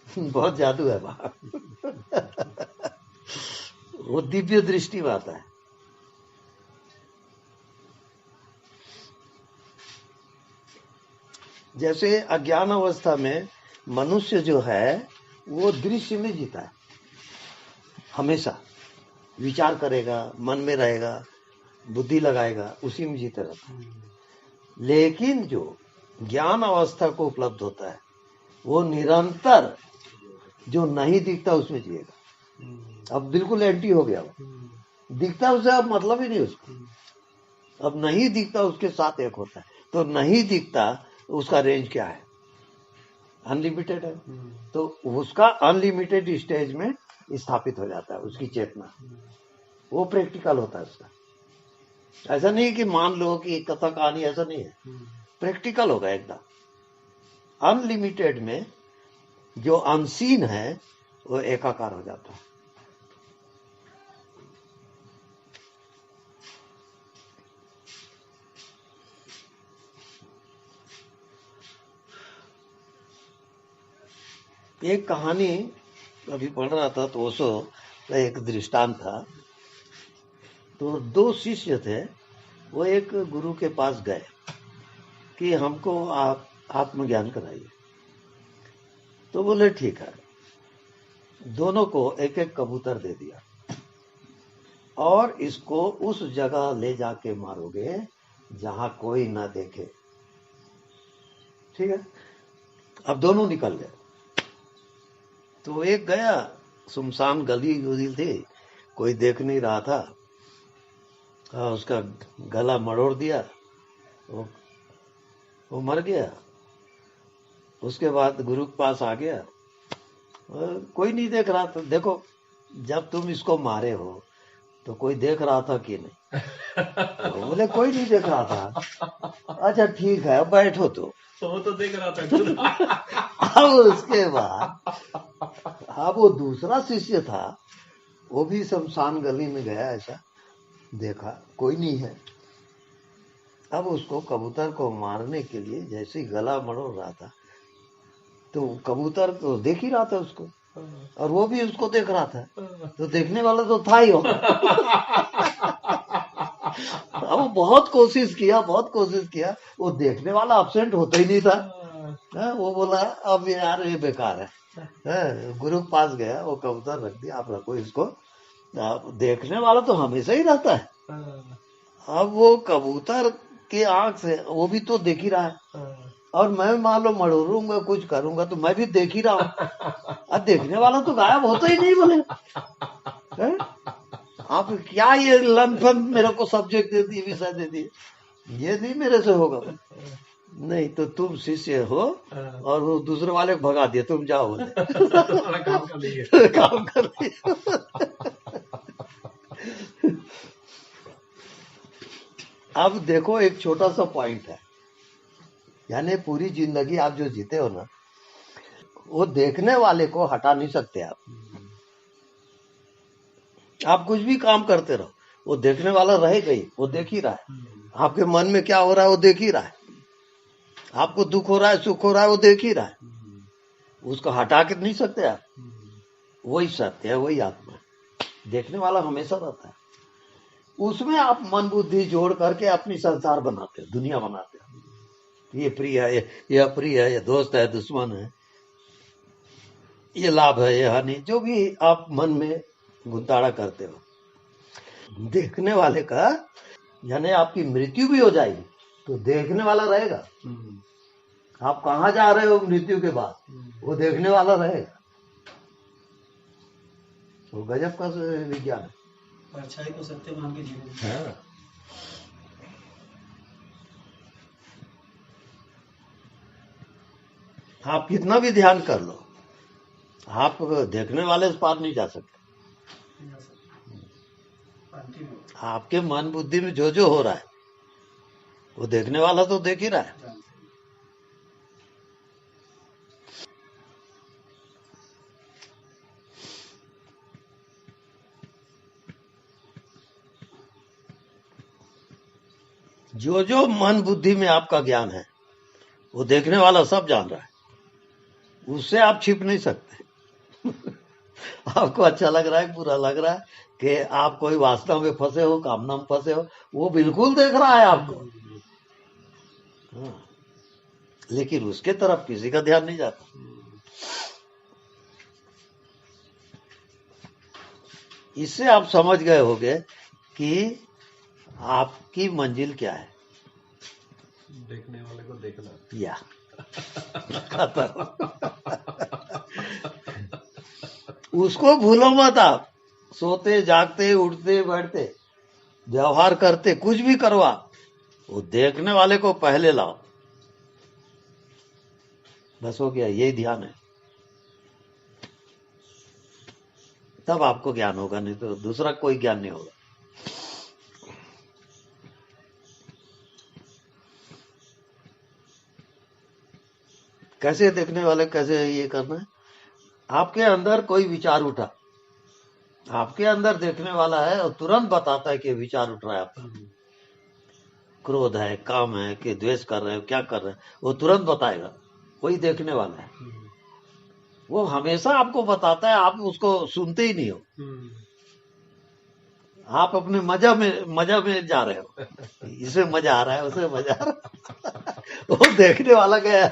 बहुत जादू है बाहर। वो दिव्य दृष्टि में आता है। जैसे अज्ञान अवस्था में मनुष्य जो है वो दृश्य में जीता है, हमेशा विचार करेगा, मन में रहेगा, बुद्धि लगाएगा, उसी में जीते रहता है। लेकिन जो ज्ञान अवस्था को उपलब्ध होता है वो निरंतर जो नहीं दिखता उसमें जिएगा। अब बिल्कुल एंटी हो गया वो, दिखता उसे अब मतलब ही नहीं उसको, अब नहीं दिखता उसके साथ एक होता है। तो नहीं दिखता उसका रेंज क्या है? अनलिमिटेड है। तो उसका अनलिमिटेड स्टेज में स्थापित हो जाता है उसकी चेतना, वो प्रैक्टिकल होता है उसका। ऐसा नहीं कि मान लो कि कथा कहानी, ऐसा नहीं है, प्रैक्टिकल होगा एकदम। अनलिमिटेड में जो अनसीन है वो एकाकार हो जाता है। एक कहानी अभी पढ़ रहा था तो ओशो का एक दृष्टांत था। तो दो शिष्य थे, वो एक गुरु के पास गए कि हमको आप आत्मज्ञान कराइए। तो बोले ठीक है। दोनों को एक एक कबूतर दे दिया और इसको उस जगह ले जाके मारोगे जहां कोई ना देखे। ठीक है। अब दोनों निकल गए। तो एक गया, सुनसान गली गुजरी थी, कोई देख नहीं रहा था, उसका गला मरोड़ दिया, वो मर गया। उसके बाद गुरु के पास आ गया, कोई नहीं देख रहा था। देखो, जब तुम इसको मारे हो तो कोई देख रहा था कि नहीं? तो बोले कोई नहीं देख रहा था। अच्छा ठीक है, बैठो। तो वो तो देख रहा था। अब उसके बाद अब वो दूसरा शिष्य था, वो भी शमशान गली में गया, ऐसा देखा कोई नहीं है। अब उसको कबूतर को मारने के लिए जैसे ही गला मरोड़ रहा था तो कबूतर तो देख ही रहा था उसको, और वो भी उसको देख रहा था। तो देखने वाला तो था ही होगा। अब वो बहुत कोशिश किया, वो देखने वाला अब्सेंट होता ही नहीं था। वो बोला अब यार ये बेकार है। गुरु के पास गया, वो कबूतर रख दिया, आप रखो इसको। देखने वाला तो हमेशा ही रहता है। अब वो कबूतर की आंख से वो भी तो देख ही रहा है, और मैं मान लो मरोड़ूंगा, कुछ करूंगा तो मैं भी देख ही रहा हूँ। अब देखने वाला तो गायब होता ही नहीं। बोले आप क्या ये लंफन मेरे को सब्जेक्ट दे दिए, विषय दे दिए, ये नहीं मेरे से होगा। नहीं तो तुम शिष्य हो और वो दूसरे वाले को भगा दिए, तुम जाओ। बोले काम कर दिए। अब देखो, एक छोटा सा पॉइंट है, यानी पूरी जिंदगी आप जो जीते हो ना, वो देखने वाले को हटा नहीं सकते आप कुछ भी काम करते रहो, वो देखने वाला रहेगा ही, वो देख ही रहा है। आपके मन में क्या हो रहा है वो देख ही रहा है, आपको दुख हो रहा है, सुख हो रहा है, वो देख ही रहा है। उसको हटा के नहीं सकते आप। वही सत्य है, वही आत्मा है। देखने वाला हमेशा रहता है। उसमें आप मन बुद्धि जोड़ करके अपनी संसार बनाते हो, दुनिया बनाते हो। ये प्रिय है, ये अप्रिय है, ये दोस्त है, दुश्मन है, ये लाभ है, ये हानि, जो भी आप मन में गुंताड़ा करते हो। देखने वाले का यानी आपकी मृत्यु भी हो जाएगी तो देखने वाला रहेगा। आप कहाँ जा रहे हो मृत्यु के बाद, वो देखने वाला रहेगा। वो गजब का विज्ञान है। परछाई को सत्य मान के जीवन। आप कितना भी ध्यान कर लो, आप देखने वाले से पार नहीं जा सकते। आपके मन बुद्धि में जो जो हो रहा है वो देखने वाला तो देख ही रहा है। जो जो मन बुद्धि में आपका ज्ञान है वो देखने वाला सब जान रहा है, उससे आप छिप नहीं सकते। आपको अच्छा लग रहा है, बुरा लग रहा है कि आप कोई वासना में फंसे हो, कामना में फंसे हो, वो बिल्कुल देख रहा है आपको। लेकिन उसके तरफ किसी का ध्यान नहीं जाता। इससे आप समझ गए होंगे कि आपकी मंजिल क्या है। देखने वाले को देखना या खत्म। उसको भूलो मत आप। सोते जागते उठते बैठते व्यवहार करते कुछ भी करो आप, वो देखने वाले को पहले लाओ, बस हो गया। यही ध्यान है, तब आपको ज्ञान होगा, नहीं तो दूसरा कोई ज्ञान नहीं होगा। कैसे देखने वाले, कैसे ये करना है। आपके अंदर कोई विचार उठा, आपके अंदर देखने वाला है और तुरंत बताता है कि विचार उठ रहा है आपका, क्रोध है, काम है, कि द्वेष कर रहे हो, क्या कर रहे हो, वो तुरंत बताएगा। वही देखने वाला है, वो हमेशा आपको बताता है, आप उसको सुनते ही नहीं हो। आप अपने मजा में जा रहे हो, इसे मजा आ रहा है, उसे मजा आ रहा है। वो देखने वाला गया।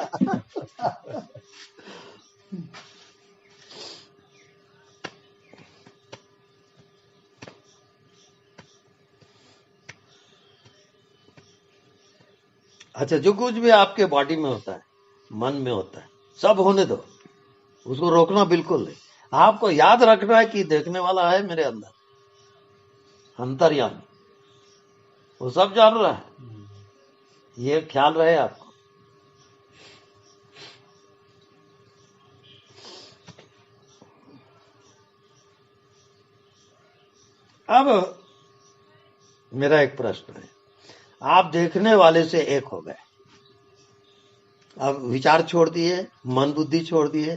अच्छा, जो कुछ भी आपके बॉडी में होता है, मन में होता है, सब होने दो, उसको रोकना बिल्कुल नहीं। आपको याद रखना है कि देखने वाला है मेरे अंदर, अंतर्यामी, वो सब जान रहा है। ये ख्याल रहे आपको। अब मेरा एक प्रश्न है, आप देखने वाले से एक हो गए, अब विचार छोड़ दिए, मन बुद्धि छोड़ दिए,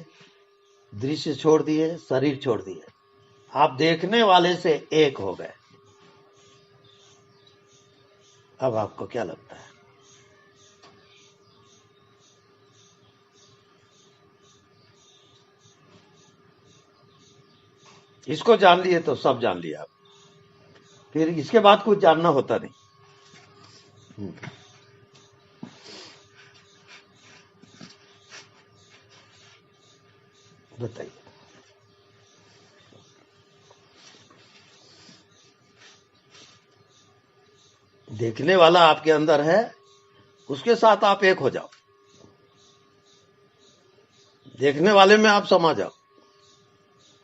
दृश्य छोड़ दिए, शरीर छोड़ दिए, आप देखने वाले से एक हो गए। अब आपको क्या लगता है? इसको जान लिए तो सब जान लिया आप, फिर इसके बाद कुछ जानना होता नहीं। बताइए। देखने वाला आपके अंदर है, उसके साथ आप एक हो जाओ, देखने वाले में आप समा जाओ।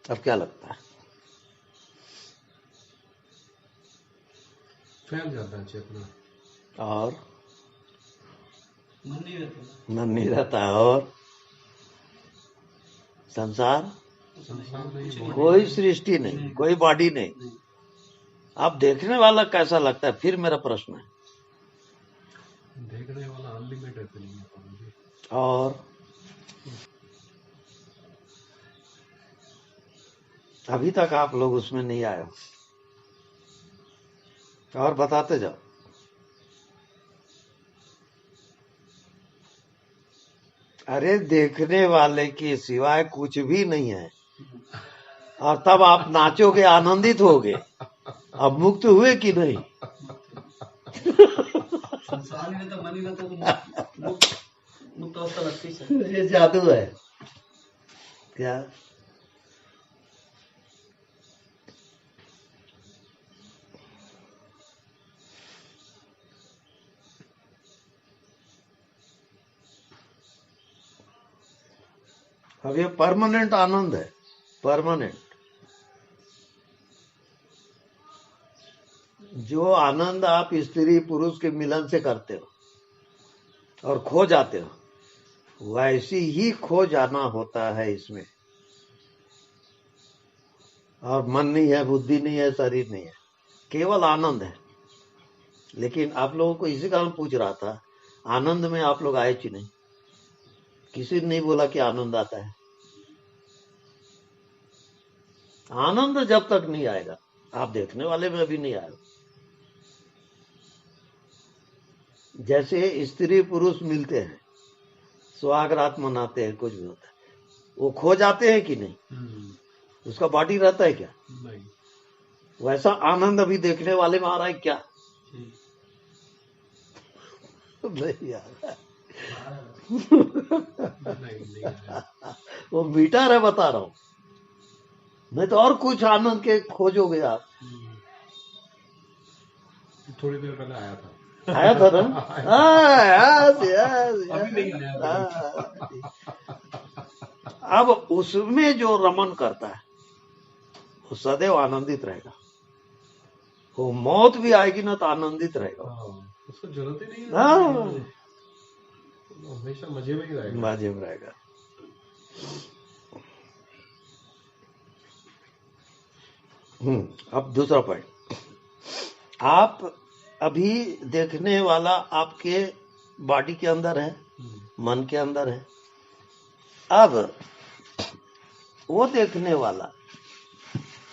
अब क्या लगता है? फैल जाता है चेतना, और मन नहीं रहता है। और संसार नहीं, कोई सृष्टि नहीं, कोई बॉडी नहीं। आप देखने वाला कैसा लगता है, फिर मेरा प्रश्न है। देखने वाला अनलिमिटेड फीलिंग है मुझे। और अभी तक आप लोग उसमें नहीं आए हो, और बताते जाओ। अरे देखने वाले के सिवाय कुछ भी नहीं है, और तब आप नाचोगे, आनंदित होगे। अब मुक्त हुए कि नहीं? संसार में तो मन ही ना तो मुक्त अवस्था लगती है। ये जादू है क्या? अब ये परमानेंट आनंद है, परमानेंट। जो आनंद आप स्त्री पुरुष के मिलन से करते हो और खो जाते हो, वैसी ही खो जाना होता है इसमें। और मन नहीं है, बुद्धि नहीं है, शरीर नहीं है, केवल आनंद है। लेकिन आप लोगों को इसी कारण पूछ रहा था, आनंद में आप लोग आए कि नहीं? किसी ने नहीं बोला कि आनंद आता है। आनंद जब तक नहीं आएगा, आप देखने वाले में भी नहीं आएगा। जैसे स्त्री पुरुष मिलते हैं, सुहाग रात मनाते हैं, कुछ भी होता है, वो खो जाते हैं कि नहीं? उसका बॉडी रहता है क्या? नहीं। वैसा आनंद अभी देखने वाले में आ रहा है क्या? नहीं आ रहा है। नहीं आया। वो मीटर है, बता रहा हूं। नहीं तो और कुछ आनंद के खोजोगे आप। थोड़ी देर पहले आया था। आया था ना? यस यस अभी नहीं आया। अब उसमें जो रमन करता है वो सदैव आनंदित रहेगा। वो मौत भी आएगी ना तो आनंदित रहेगा। उसको जरूरत ही नहीं है। हाँ, हमेशा मजे में ही रहेगा। मजे में रहेगा। अब दूसरा पॉइंट, आप अभी देखने वाला आपके बॉडी के अंदर है, मन के अंदर है। अब वो देखने वाला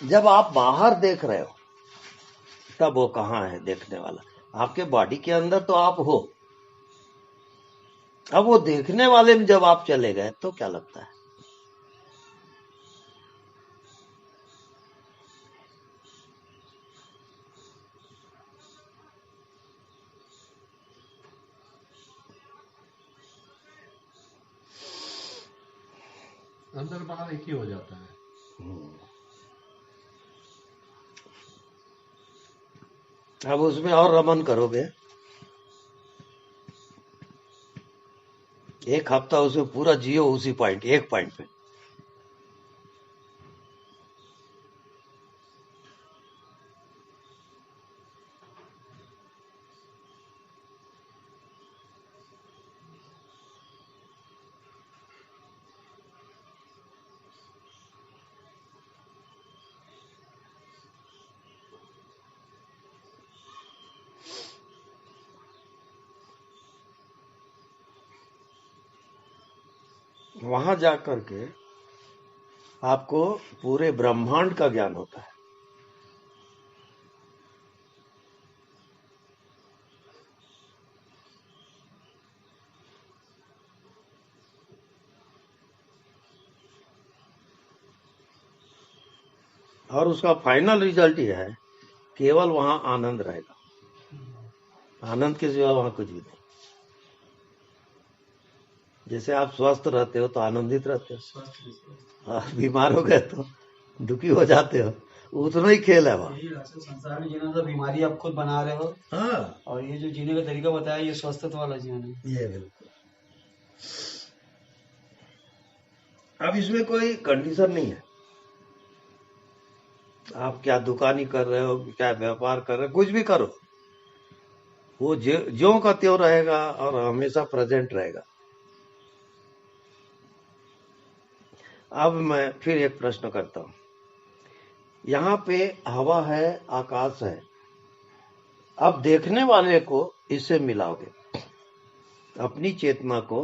जब आप बाहर देख रहे हो तब वो कहाँ है देखने वाला? आपके बॉडी के अंदर तो आप हो। अब वो देखने वाले में जब आप चले गए तो क्या लगता है? अंदर बाहर एक ही हो जाता है। अब उसमें और रमन करोगे, एक हफ्ता उसमें पूरा जियो उसी पॉइंट, एक पॉइंट पे। वहां जाकर के आपको पूरे ब्रह्मांड का ज्ञान होता है। और उसका फाइनल रिजल्ट यह है, केवल वहां आनंद रहेगा। आनंद के सिवा वहां कुछ भी नहीं। जैसे आप स्वस्थ रहते हो तो आनंदित रहते हो, और बीमार हो गए तो दुखी हो जाते हो। उतना ही खेल है वहां। यही रास्ता संसार में जीना, तो बीमारी आप खुद बना रहे हो। हाँ, और ये जो जीने का तरीका बताया, ये स्वस्थता वाला जीवन है। ये बिल्कुल। अब इसमें कोई कंडीशन नहीं है। आप क्या दुकानी कर रहे हो, क्या व्यापार कर रहे हो, कुछ भी करो, वो ज्यों का त्यों रहेगा और हमेशा प्रेजेंट रहेगा। अब मैं फिर एक प्रश्न करता हूं। यहाँ पे हवा है, आकाश है। अब देखने वाले को इससे मिलाओगे, अपनी चेतना को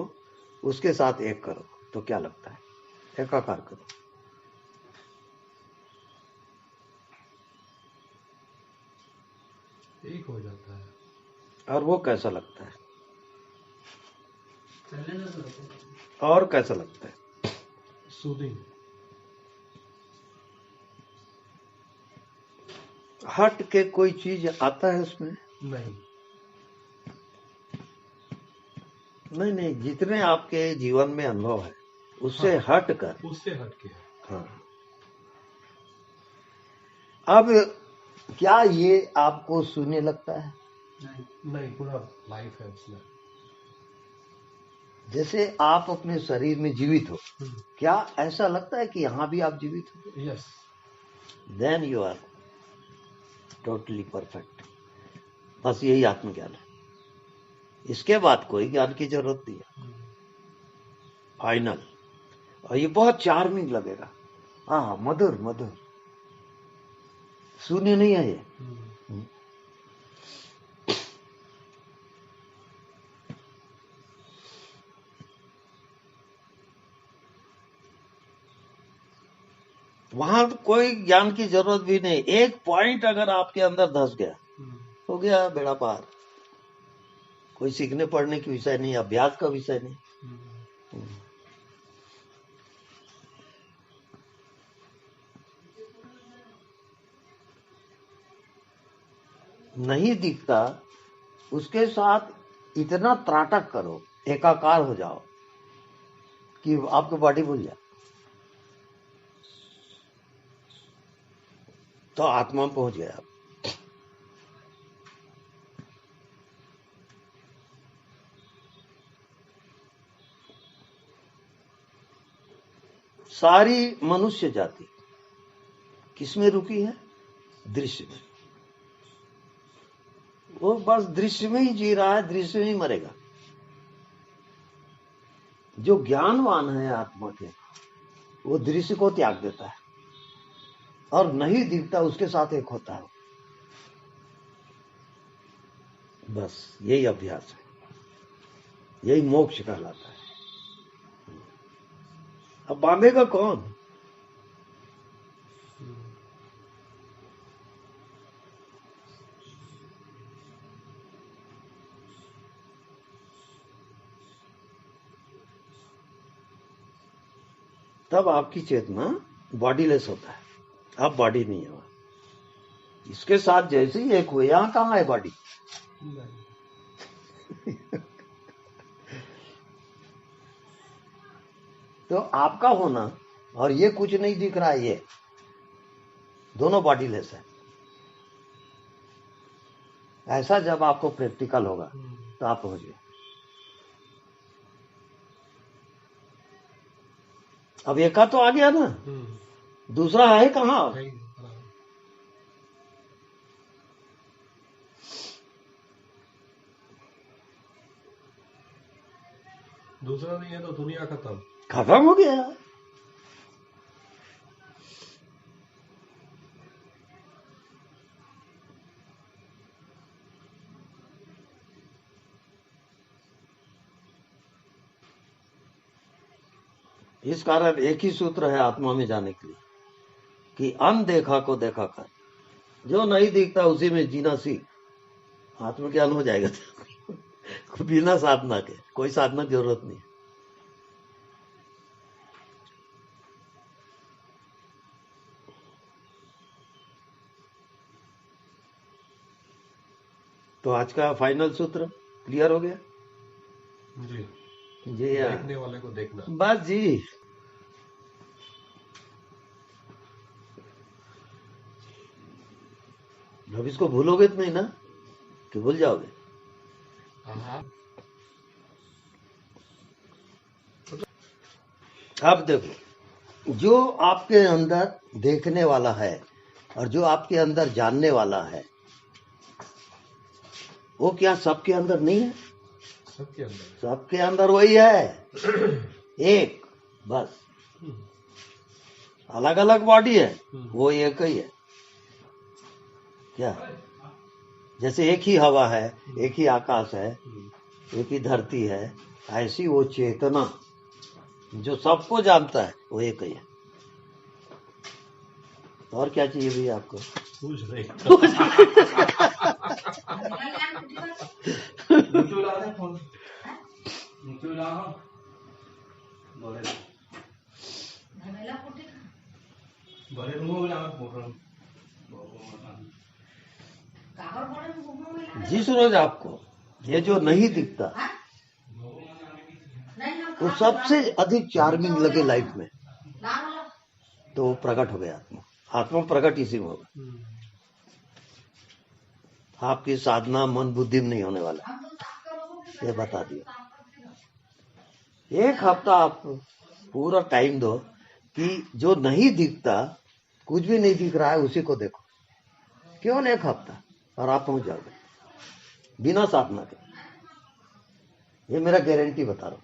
उसके साथ एक करो तो क्या लगता है? एकाकार करो। एक हो जाता है। और वो कैसा लगता है? चलने में तो लगता है। और कैसा लगता है? सूदिंग। हट के कोई चीज आता है उसमें? नहीं। नहीं नहीं, जितने आपके जीवन में अनुभव है उससे हट कर। उससे हट के। हाँ। अब क्या ये आपको शून्य लगता है? नहीं, पूरा लाइफ है उसमें। जैसे आप अपने शरीर में जीवित हो, क्या ऐसा लगता है कि यहां भी आप जीवित हो? Yes. Then you are totally perfect. बस यही आत्मज्ञान है। इसके बाद कोई ज्ञान की जरूरत नहीं है। फाइनल। और ये बहुत चार्मिंग लगेगा। हाँ, मधुर मधुर, शून्य नहीं है ये। वहां तो कोई ज्ञान की जरूरत भी नहीं। एक पॉइंट अगर आपके अंदर धस गया, हो गया बेड़ा पार। कोई सीखने पढ़ने की विषय नहीं, अभ्यास का विषय नहीं। नहीं दिखता, उसके साथ इतना त्राटक करो एकाकार हो जाओ कि आपकी बॉडी भूल जाए, तो आत्मा में पहुंच गए आप। सारी मनुष्य जाति किसमें रुकी है? दृश्य में। वो बस दृश्य में ही जी रहा है, दृश्य में ही मरेगा। जो ज्ञानवान है आत्मा के, वो दृश्य को त्याग देता है और नहीं दिखता उसके साथ एक होता है। बस यही अभ्यास है, यही मोक्ष कहलाता है। अब बांधेगा कौन? तब आपकी चेतना बॉडीलेस होता है, अब बॉडी नहीं है। इसके साथ जैसे ही एक हुए, यहां कहां है बॉडी? तो आपका होना और ये कुछ नहीं दिख रहा है, ये दोनों बॉडीलेस है। ऐसा जब आपको प्रैक्टिकल होगा तो आप पहुंच गए। अब एका तो आ गया ना, दूसरा है कहां? दूसरा नहीं है तो दुनिया खत्म। खत्म हो गया। इस कारण एक ही सूत्र है आत्मा में जाने के लिए कि अनदेखा को देखा कर, जो नहीं दिखता उसी में जीना सीख। आत्मज्ञान हो जाएगा बिना साधना के। कोई साधना की जरूरत नहीं। तो आज का फाइनल सूत्र क्लियर हो गया जी। जी। देखने वाले को देखना, बस जी। अब इसको भूलोगे तो नहीं ना, कि भूल जाओगे? अब देखो, जो आपके अंदर देखने वाला है और जो आपके अंदर जानने वाला है, वो क्या सबके अंदर नहीं है? सबके अंदर, सबके अंदर वही है, एक बस। अलग अलग बॉडी है, वो एक ही है। क्या? जैसे एक ही हवा है, एक ही आकाश है, एक ही धरती है, ऐसी वो चेतना जो सबको जानता है, वो एक ही है। और क्या चाहिए भैया आपको? कुछ नहीं। जिस रोज आपको ये जो नहीं दिखता वो सबसे अधिक चार्मिंग लगे लाइफ में, तो वो प्रकट हो गया आत्मा। आत्मा प्रकट इसी में होगा। आपकी साधना मन बुद्धि में नहीं होने वाला, ये बता दिया। एक हफ्ता आप पूरा टाइम दो कि जो नहीं दिखता, कुछ भी नहीं दिख रहा है, उसी को देखो। केवल एक हफ्ता और आप पहुंच जाओगे बिना साधना के। ये मेरा गारंटी बता रहा हूं।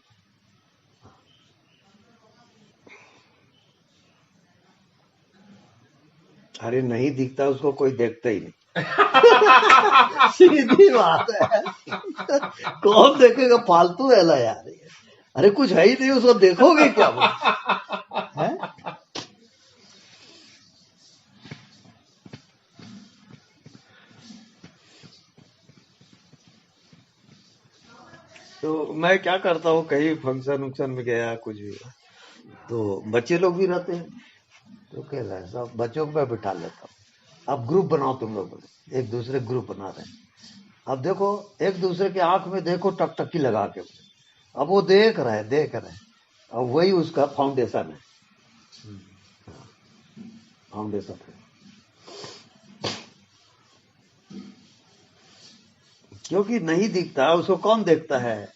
अरे नहीं दिखता उसको कोई देखता ही नहीं। सीधी बात है। कौन देखेगा? फालतू है ला यार। अरे कुछ है ही नहीं, उसको देखोगे क्या? है? तो मैं क्या करता हूँ, कहीं फंक्शन उक्शन में गया, कुछ भी, तो बच्चे लोग भी रहते हैं, तो कह रहे हैं सब बच्चों को मैं बिठा लेता हूँ। अब ग्रुप बनाओ तुम लोग, एक दूसरे ग्रुप बना रहे हैं। अब देखो, एक दूसरे के आंख में देखो टकटकी लगा के, अब वो देख रहे हैं, अब वही उसका फाउंडेशन है, फाउंडेशन है। क्योंकि नहीं दिखता, उसको कौन देखता है?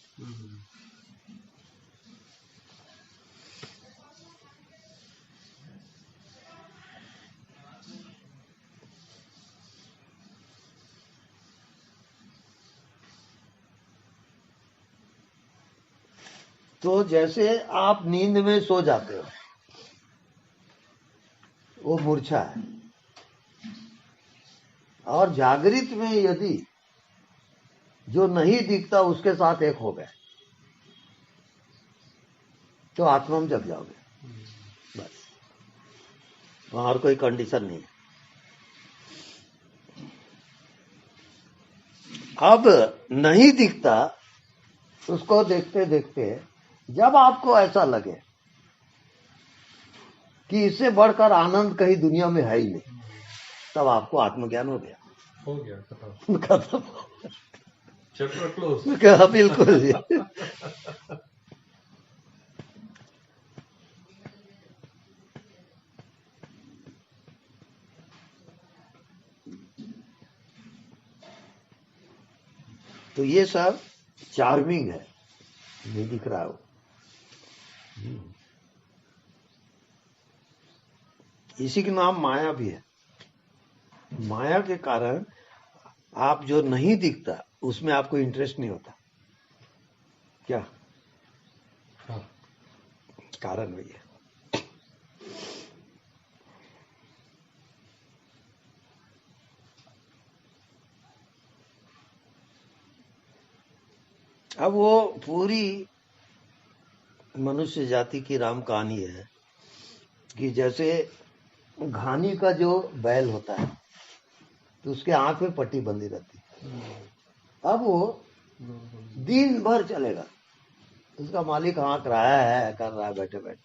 तो जैसे आप नींद में सो जाते हो, वो मूर्छा है, और जागृत में यदि जो नहीं दिखता उसके साथ एक हो गए तो आत्मा में जग जाओगे, बस। वहां और कोई कंडीशन नहीं है। अब नहीं दिखता, उसको देखते देखते जब आपको ऐसा लगे कि इससे बढ़कर आनंद कहीं दुनिया में है ही नहीं, तब आपको आत्मज्ञान हो गया, खत्म। Chapter close. क्या, बिल्कुल। तो ये सब चार्मिंग है, नहीं दिख रहा हो। इसी के नाम माया भी है। माया के कारण आप जो नहीं दिखता उसमें आपको इंटरेस्ट नहीं होता। क्या कारण वही है। अब वो पूरी मनुष्य जाति की राम कहानी है कि जैसे घानी का जो बैल होता है तो उसके आंख में पट्टी बंधी रहती है। अब वो दिन भर चलेगा, उसका मालिक हाँक रहा है, कर रहा है बैठे बैठे,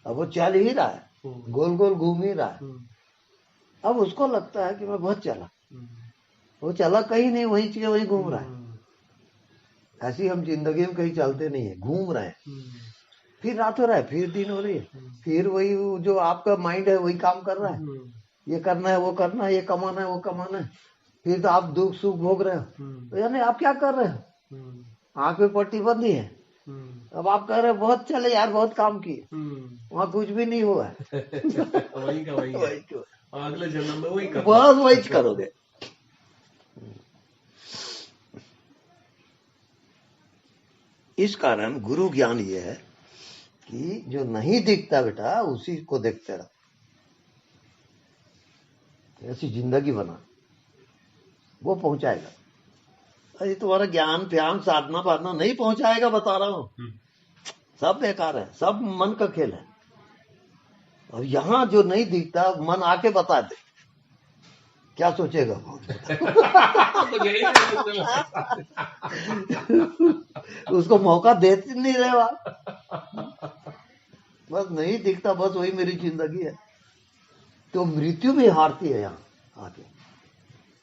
अब वो चल ही रहा है, गोल गोल घूम ही रहा है। अब उसको लगता है कि मैं बहुत चला, वो चला कहीं नहीं, वही चीज वही घूम रहा है। ऐसी हम जिंदगी में कहीं चलते नहीं है, घूम रहे हैं। फिर रात हो रहा है, फिर दिन हो रही है, फिर वही जो आपका माइंड है वही काम कर रहा है, ये करना है वो करना है, ये कमाना है वो कमाना है। फिर तो आप दुख सुख भोग रहे हो, तो यानी आप क्या कर रहे हो? आंख में पट्टी बंदी है, अब आप कह रहे हो बहुत चले यार, बहुत काम किए, वहां कुछ भी नहीं हुआ है। वही का वही है। अगले जन्म में वही बस वही करोगे। इस कारण गुरु ज्ञान ये है कि जो नहीं दिखता बेटा उसी को देखते रहो, ऐसी जिंदगी बना, वो पहुंचाएगा। अरे तुम्हारा ज्ञान प्यान साधना पाधना नहीं पहुंचाएगा, बता रहा हूं, सब बेकार है, सब मन का खेल है। और यहां जो नहीं दिखता मन आके बता दे, क्या सोचेगा? उसको मौका देते नहीं रहे आप। बस नहीं दिखता, बस वही मेरी जिंदगी है। तो मृत्यु भी हारती है यहाँ आके।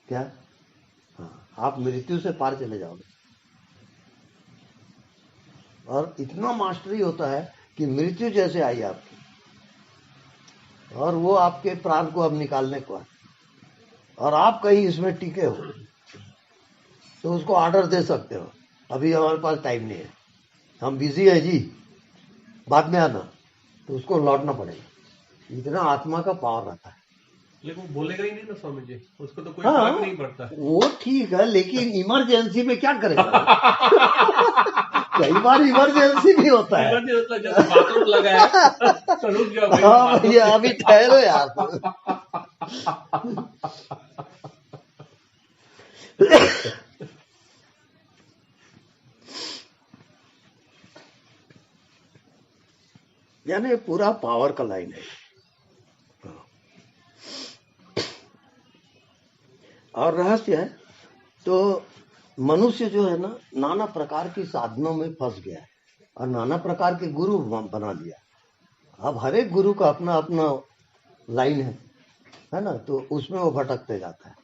क्या? हाँ, आप मृत्यु से पार चले जाओगे। और इतना मास्टरी होता है कि मृत्यु जैसे आई आपकी, और वो आपके प्राण को अब निकालने को है, और आप कहीं इसमें टिके हो तो उसको ऑर्डर दे सकते हो, अभी हमारे पास टाइम नहीं है, हम बिजी है जी, बाद में आना, तो उसको लौटना पड़ेगा। इतना आत्मा का पावर रहता है। लेकिन वो बोलेगा ही नहीं ना स्वामी जी, उसको तो कोई हाँ, फर्क नहीं पड़ता। वो ठीक है, लेकिन इमरजेंसी में क्या करेगा? कई बार इमरजेंसी भी होता है। जैसे बाथरूम लगा है तो रुक जाओ भाई। हाँ भैया, अभी ठहरो यार। यानी पूरा पावर का लाइन है। और रहस्य है, तो मनुष्य जो है ना, नाना प्रकार की साधनों में फंस गया है और नाना प्रकार के गुरु बना लिया। अब हर एक गुरु का अपना अपना लाइन है ना, तो उसमें वो भटकते जाता है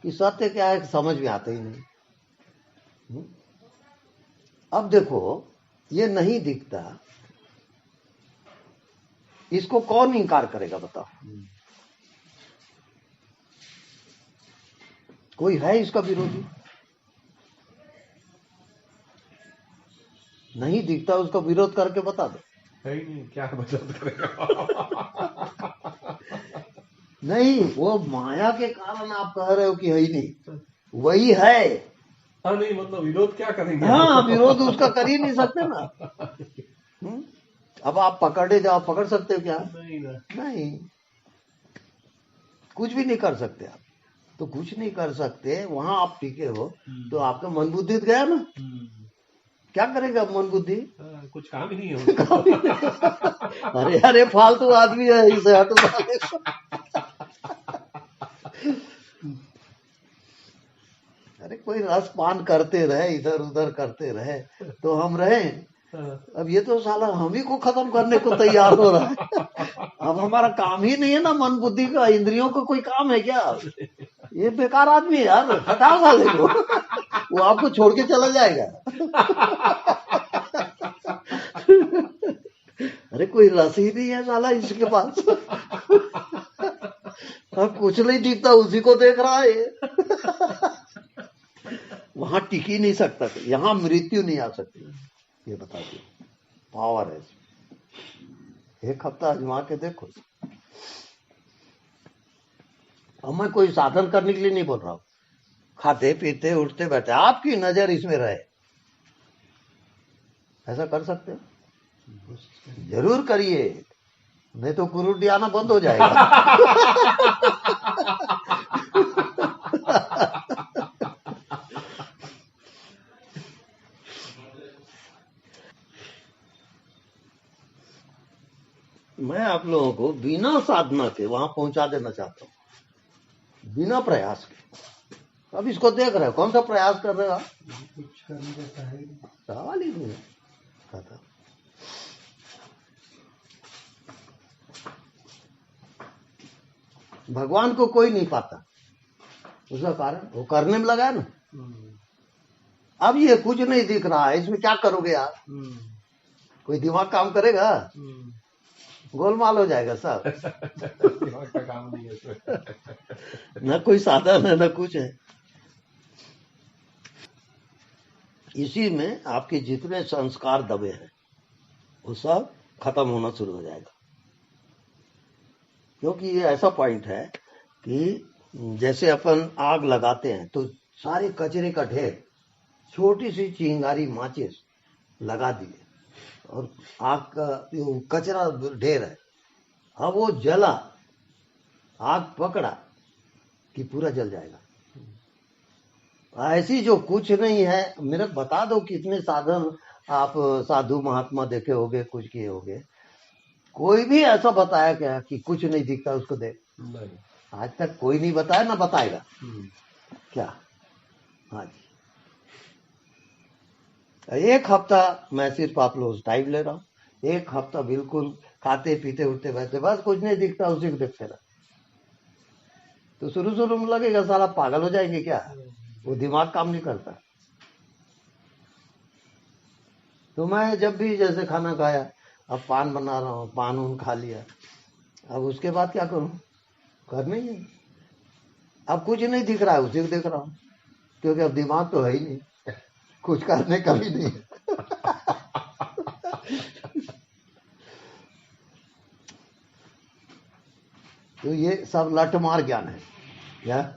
कि सत्य क्या है समझ में आता ही नहीं। अब देखो, ये नहीं दिखता, इसको कौन इंकार करेगा बताओ? कोई है इसका विरोधी? नहीं दिखता, उसका विरोध करके बता दो। है ही नहीं, क्या मदद करेगा? नहीं, वो माया के कारण आप कह रहे हो कि है ही नहीं, वही है। हाँ नहीं, मतलब विरोध क्या करेंगे? हाँ, विरोध उसका कर ही नहीं सकते ना। अब आप पकड़े जाओ, पकड़ सकते हो क्या? नहीं ना। नहीं, कुछ भी नहीं कर सकते आप। तो कुछ नहीं कर सकते, वहां आप टिके हो तो आपका मन बुद्धि तो गया ना। क्या करेगा मन बुद्धि? कुछ काम ही नहीं है उसका। अरे अरे फालतू आदमी है, इसे हटो साले को। अरे कोई रस पान करते रहे, इधर उधर करते रहे तो हम रहे। अब ये तो साला हम ही को खत्म करने को तैयार हो रहा है। अब हमारा काम ही नहीं है ना मन बुद्धि का, इंद्रियों का कोई काम है क्या? ये बेकार आदमी है यार, हटाओ साले को। वो आपको छोड़ के चला जाएगा। अरे कोई रस ही नहीं है साला इसके पास। अब कुछ नहीं दिखता, उसी को देख रहा है। वहां टिक ही नहीं सकता, यहां मृत्यु नहीं आ सकती। ये बता दो, पावर है। एक हफ्ता आजमा के देखो। अब मैं कोई साधन करने के लिए नहीं बोल रहा हूं, खाते पीते उठते बैठे आपकी नजर इसमें रहे, ऐसा कर सकते हो? जरूर करिए, नहीं तो कुरुटी आना बंद हो जाएगा। मैं आप लोगों को बिना साधना के वहां पहुंचा देना चाहता हूं, बिना प्रयास के। अब इसको देख रहे हो, कौन सा प्रयास कर रहे हो आप? कुछ करने जैसा है नहीं। सवाल ही नहीं है। भगवान को कोई नहीं पाता, उसका कारण वो करने में लगा है ना। अब ये कुछ नहीं दिख रहा है, इसमें क्या करोगे यार? कोई दिमाग काम करेगा? गोलमाल हो जाएगा सब। दिमाग का काम नहीं है इसमें। न कोई साधन है न कुछ है। इसी में आपके जितने संस्कार दबे हैं वो सब खत्म होना शुरू हो जाएगा। क्योंकि ये ऐसा पॉइंट है कि जैसे अपन आग लगाते हैं तो सारे कचरे का ढेर, छोटी सी चिंगारी माचिस लगा दिए और आग का कचरा ढेर है। अब वो जला, आग पकड़ा कि पूरा जल जाएगा। ऐसी जो कुछ नहीं है, मेरे बता दो कितने साधन आप साधु महात्मा देखे होगे, कुछ किए होगे, कोई भी ऐसा बताया क्या कि कुछ नहीं दिखता उसको देख? नहीं, आज तक कोई नहीं बताया ना बताएगा क्या? हाँ जी, एक हफ्ता मैं सिर्फ आप लोग टाइम ले रहा हूं, एक हफ्ता बिल्कुल खाते पीते उठते बैठते, बस कुछ नहीं दिखता उसी को देखते रहा। तो शुरू में लगेगा साला पागल हो जाएंगे क्या, वो दिमाग काम नहीं करता। तो मैं जब भी जैसे खाना खाया, अब पान बना रहा हूं, पान उन खा लिया, अब उसके बाद क्या करूं? करना ही है। अब कुछ नहीं दिख रहा है, उसी को देख रहा हूं, क्योंकि अब दिमाग तो है ही नहीं, कुछ करने का भी नहीं। तो ये सब लठमार ज्ञान है क्या?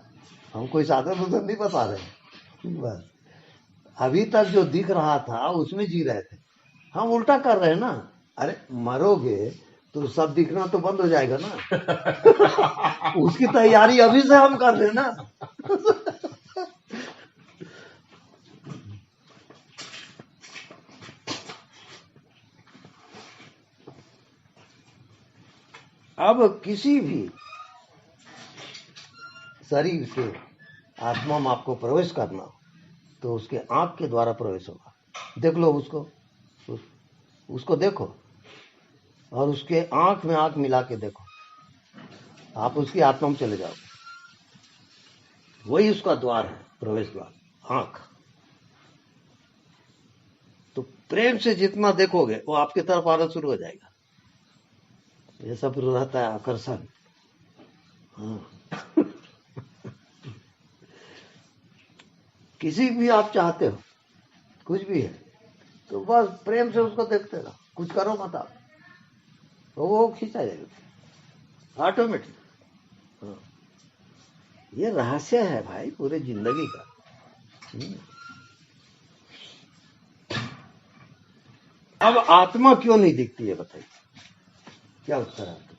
हम कोई साधन उधर नहीं बता रहे, बस अभी तक जो दिख रहा था उसमें जी रहे थे। हम उल्टा कर रहे हैं ना। अरे मरोगे तो सब दिखना तो बंद हो जाएगा ना। उसकी तैयारी अभी से हम कर रहे हैं ना। अब किसी भी शरीर के आत्मा में आपको प्रवेश करना हो तो उसके आंख के द्वारा प्रवेश होगा। देख लो उसको देखो और उसके आंख में आंख मिला के देखो, आप उसकी आत्मा में चले जाओगे। वही उसका द्वार है, प्रवेश द्वार, आंख। तो प्रेम से जितना देखोगे वो आपकी तरफ आना शुरू हो जाएगा। ये सब रहता है आकर्षण। हाँ। किसी भी आप चाहते हो, कुछ भी है, तो बस प्रेम से उसको देखते रहो, कुछ करो मत आप, तो वो खींचा जाएगा ऑटोमेटिक। हाँ। ये रहस्य है भाई पूरे जिंदगी का। अब आत्मा क्यों नहीं दिखती है बताइए, क्या उत्तर है आपका?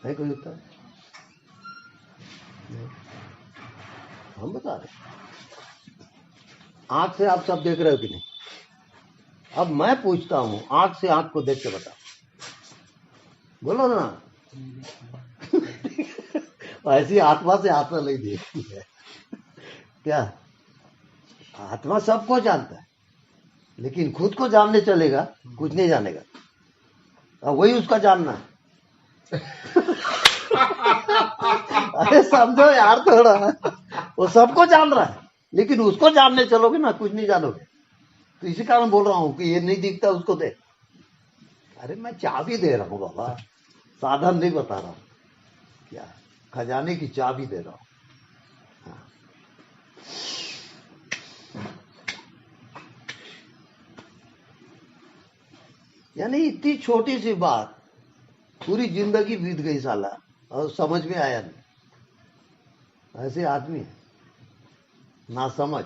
है कोई उत्तर? नहीं। हम बता रहे, आंख से आप सब देख रहे हो कि नहीं? अब मैं पूछता हूं, आंख से आंख को देख के बता, बोलो ना। ऐसी आत्मा से आत्मा नहीं देखती है क्या? आत्मा सबको जानता है, लेकिन खुद को जानने चलेगा कुछ नहीं जानेगा, अब वही उसका जानना है। अरे समझो यार थोड़ा, वो सबको जान रहा है, लेकिन उसको जानने चलोगे ना कुछ नहीं जानोगे। तो इसी कारण बोल रहा हूं कि ये नहीं दिखता उसको दे। अरे मैं चाबी दे रहा हूं बाबा, साधन नहीं बता रहा हूं, क्या खजाने की चाबी दे रहा हूं। हाँ। यानी इतनी छोटी सी बात, पूरी जिंदगी बीत गई साला और समझ में आया नहीं। ऐसे आदमी है ना समझ।